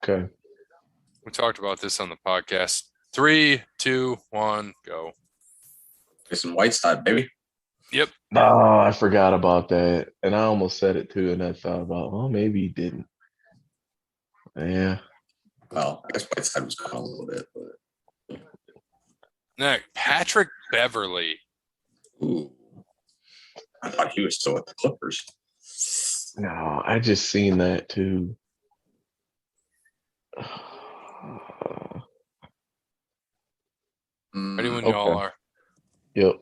Okay. We talked about this on the podcast. 3, 2, 1, go. Get some Whiteside, baby. Yep. Oh, I forgot about that. And I almost said it too, and I thought about, well, maybe he didn't. Yeah. Well, I guess Whiteside was gone a little bit, but Next, Patrick Beverly. ooh. I thought he was still at the Clippers. No, I just seen that too. Ready when Okay. y'all are. Yep.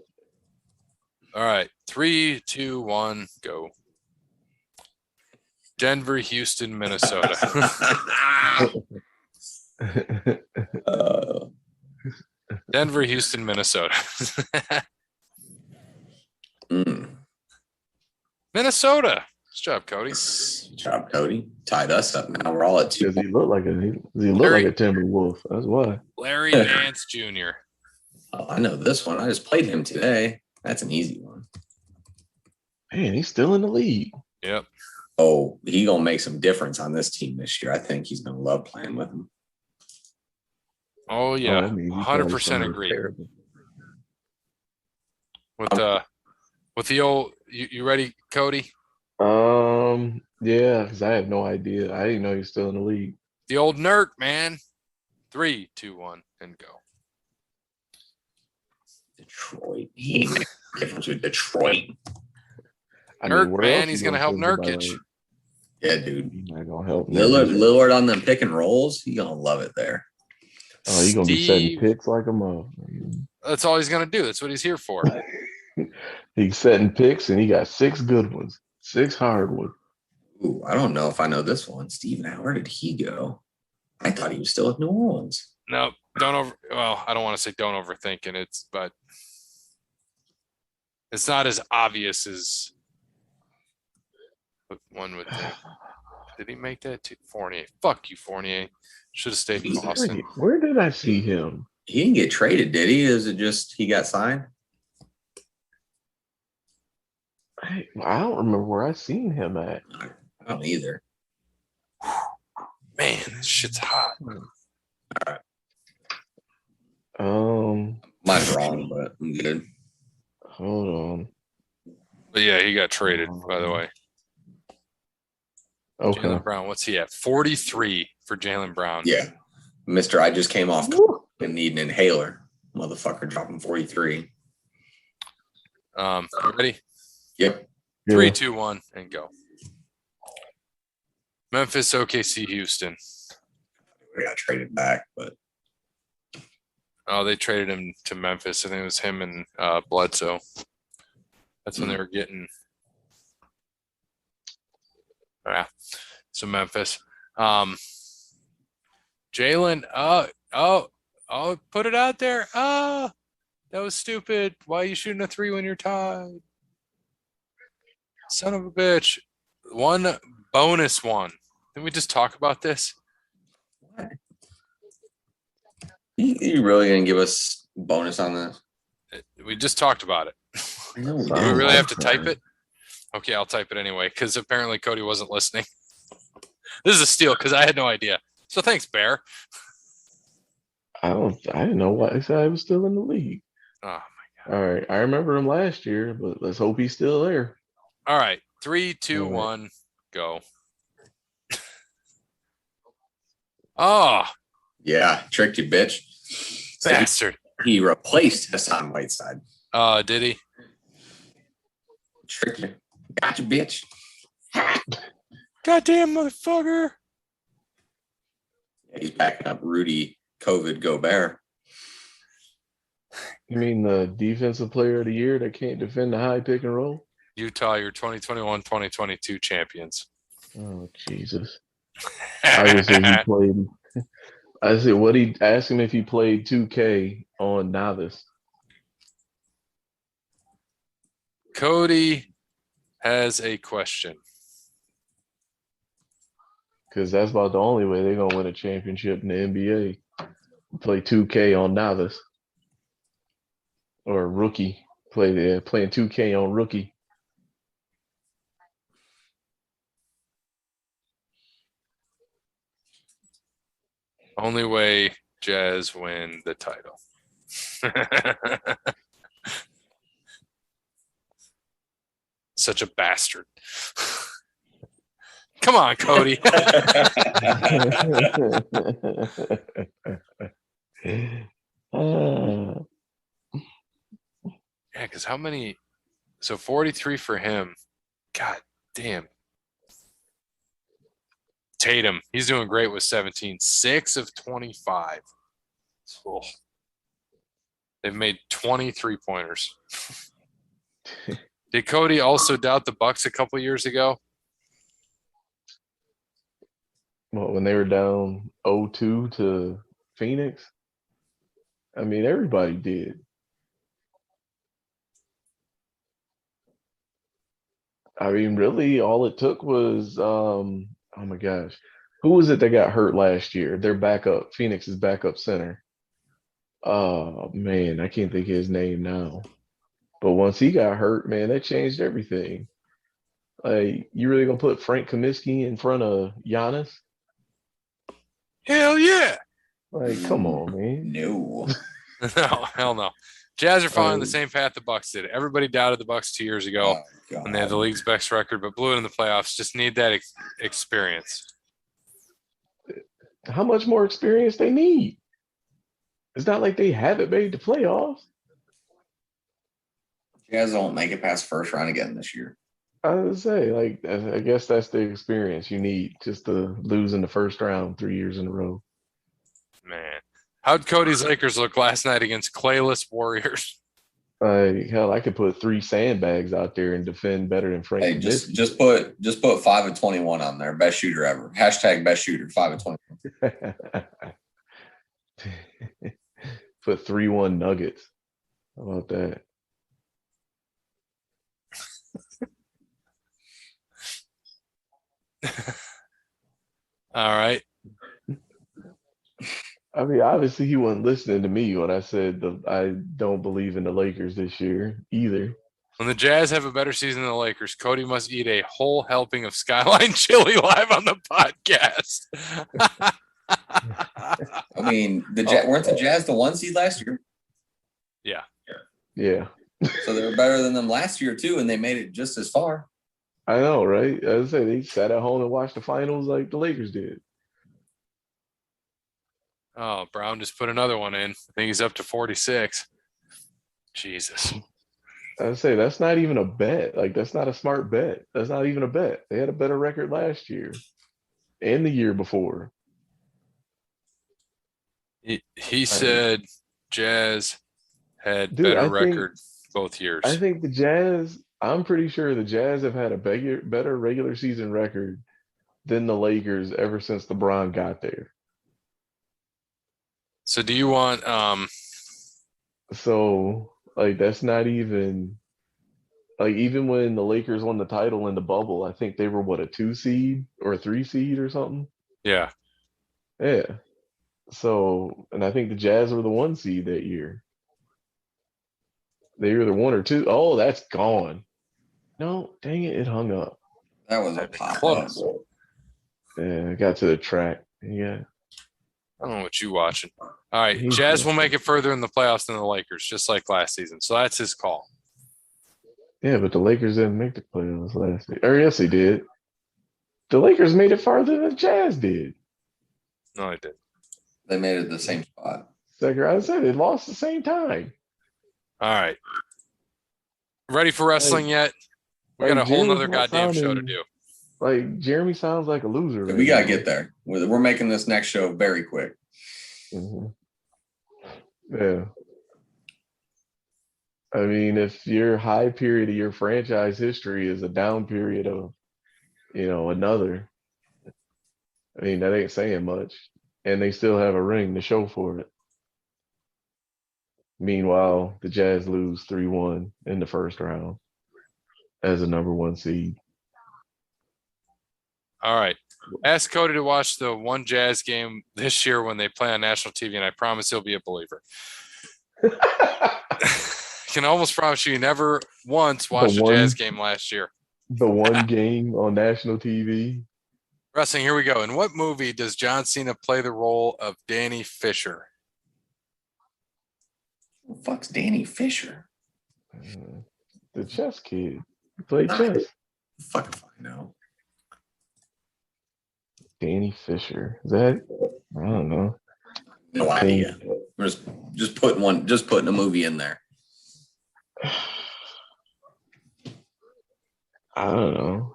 All right. 3, 2, 1, go. Denver, Houston, Minnesota. Denver, Houston, Minnesota. Minnesota. Nice job, Cody. Good job, Cody. Tied us up. Now we're all at 2. Does he look like a timber wolf? That's why. Larry Nance Jr. Oh, I know this one. I just played him today. That's an easy one. Man, he's still in the league. Yep. Oh, he gonna make some difference on this team this year. I think he's gonna love playing with him. Oh, yeah. I mean, he probably 100% started agree. terrible. With the old you ready, Cody? Yeah, because I have no idea. I didn't know he was still in the league. The old Nurk, man. 3, 2, 1, and go. Detroit. He ain't making a difference with Detroit. Nurk, where man, else he's he gonna help fit the Nurkic. ball? Yeah, dude. He's not gonna help Lillard on them pick and rolls. He gonna love it there. Oh, he's gonna be setting Steve, picks like a mother. that's all he's gonna do. That's what he's here for. He's setting picks, and he got 6 good ones, 6 hard ones. Ooh, I don't know if I know this one. Steven, where did he go? I thought he was still at New Orleans. No, I don't want to say don't overthink it. But it's not as obvious as one would think. Did he make that to Fournier? Fuck you, Fournier. Should have stayed in Boston. Where did I see him? He didn't get traded, did he? Is it just he got signed? I don't remember where I seen him at. I don't either. Man, this shit's hot. Mine's wrong, but I'm good. Hold on. But yeah, he got traded, by the way. Okay. Jaylen Brown, what's he at? 43 for Jaylen Brown. Yeah. Mister, I just came off and need an inhaler. Motherfucker dropping 43. You ready? Yep. 3, 2, 1, and go. Memphis, OKC, Houston. We got traded back, but Oh, they traded him to Memphis. I think it was him and Bledsoe. That's when they were getting. Yeah. So Memphis. Jalen. Put it out there. That was stupid. Why are you shooting a 3 when you're tied? Son of a bitch. One bonus one. Didn't we just talk about this? What? You really gonna give us bonus on this? We just talked about it. No, we Do we Sounds really like have to type it? Okay, I'll type it anyway because apparently Cody wasn't listening. This is a steal because I had no idea. So thanks, Bear. I didn't know why I was still in the league. Oh, All right. I remember him last year, but let's hope he's still there. all right. 3, 2, All right. 1, go. Oh, Yeah, tricked you, bitch. So bastard. he replaced Hassan Whiteside. Did he? Tricked you. Gotcha, bitch. Goddamn motherfucker. Yeah, he's backing up Rudy COVID Gobert. You mean the defensive player of the year that can't defend the high pick and roll? Utah, your 2021-2022 champions. Oh, Jesus. Obviously, he played. I said, what he asked him if he played 2K on novice. Cody has a question. Because that's about the only way they're going to win a championship in the NBA. Play 2K on novice. Or rookie. Playing 2K on rookie. Only way Jazz win the title. Such a bastard. Come on, Cody. Yeah, because how many? So 43 for him. God damn. Tatum, he's doing great with 17. 6 of 25. Oh. They've made 23 pointers. Did Cody also doubt the Bucks a couple years ago? Well, when they were down 0-2 to Phoenix? I mean, everybody did. I mean, really, all it took was, oh my gosh, who was it that got hurt last year? Their backup, Phoenix's backup center. Oh man, I can't think of his name now. But once he got hurt, man, that changed everything. Like, you really gonna put Frank Kaminsky in front of Giannis? Hell yeah. Like, come on, man. No. No, hell no. Jazz are following the Like, same path the Bucks did. Everybody doubted the Bucks 2 years ago Oh, when they had the league's best record, but blew it in the playoffs. Just need that experience. how much more experience they need? It's not like they haven't made the playoffs. Jazz won't make it past first round again this year. I would say, like, I guess that's the experience you need just to lose in the first round 3 years in a row. Man. How'd Cody's Lakers look last night against clayless Warriors? Like, hell, I could put 3 sandbags out there and defend better than Frank Hey, Kaminsky. just put 5 of 21 on there. Best shooter ever. Hashtag best shooter. 5 of 21. Put 3-1 Nuggets. How about that? All right. I mean, obviously he wasn't listening to me when I said I don't believe in the Lakers this year either. When the Jazz have a better season than the Lakers, Cody must eat a whole helping of Skyline chili live on the podcast. I mean, weren't the Jazz the 1 seed last year? Yeah, So they were better than them last year too, and they made it just as far. I know, right? As I say, they sat at home and watched the finals like the Lakers did. Oh, Brown just put another one in. I think he's up to 46. Jesus. I say that's not even a bet. Like, that's not a smart bet. That's not even a bet. They had a better record last year and the year before. He said Jazz had Dude, better record both years. I think the Jazz, I'm pretty sure the Jazz have had a better regular season record than the Lakers ever since LeBron got there. So do you want So like that's not even like even when the Lakers won the title in the bubble, I think they were what a 2 seed or a 3 seed or something. Yeah. Yeah. So and I think the Jazz were the 1 seed that year. They were the 1 or 2. Oh, that's gone. No, dang it, it hung up. That was a That'd be pop up. close. Yeah, I got to the track. Yeah. I don't know what you watching. All right. He's Jazz just- will make it further in the playoffs than the Lakers, just like last season. So that's his call. Yeah, but the Lakers didn't make the playoffs last year. Or yes, they did. The Lakers made it farther than the Jazz did. No, I did. They made it the same spot. Second round, I said they lost the same time. All right. Ready for wrestling yet? We got a whole Jeremy's nother not goddamn show to sounding- do. Like Jeremy sounds like a loser. We got to get there. We're making this next show very quick. Hmm. Yeah. I mean, if your high period of your franchise history is a down period of, another, I mean, that ain't saying much. And they still have a ring to show for it. Meanwhile, the Jazz lose 3-1 in the first round as a number 1 seed. All right. Ask Cody to watch the one Jazz game this year when they play on national TV, and I promise he'll be a believer. Can almost promise you he never once watched a Jazz game last year. The one game on national TV. Wrestling, here we go. In what movie does John Cena play the role of Danny Fisher? Who the fuck's Danny Fisher? The chess kid. He played chess. Fucking find out. Danny Fisher. Is that? I don't know. No idea. We're just putting a movie in there. I don't know.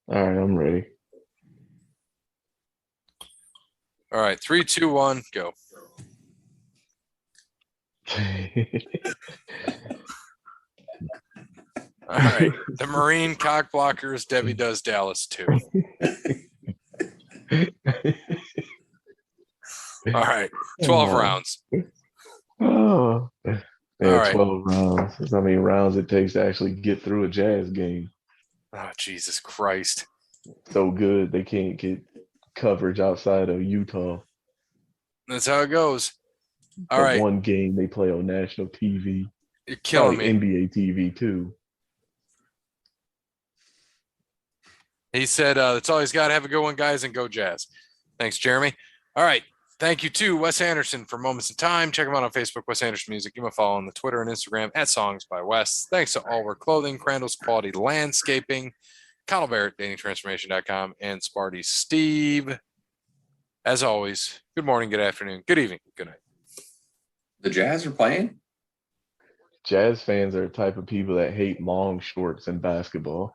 All right, I'm ready. All right. 3, 2, 1, go. All right. The Marine cock blockers, Debbie Does Dallas 2. All right. 12 rounds. Oh. Yeah, All right. 12 rounds. That's how many rounds it takes to actually get through a Jazz game. Oh, Jesus Christ. So good they can't get coverage outside of Utah. That's how it goes. All That right. one game they play on national TV. You're killing me. NBA TV too. He said, that's all he's got. Have a good one, guys, and go Jazz. Thanks, Jeremy. All right. Thank you to Wes Anderson for Moments in Time. Check him out on Facebook, Wes Anderson Music. Give him a follow on the Twitter and Instagram at Songs by Wes. Thanks to All Wear Clothing, Crandall's Quality Landscaping, Connell Barrett, datingtransformation.com, and Sparty Steve. As always, good morning, good afternoon, good evening, good night. The Jazz are playing? Jazz fans are the type of people that hate long shorts in basketball.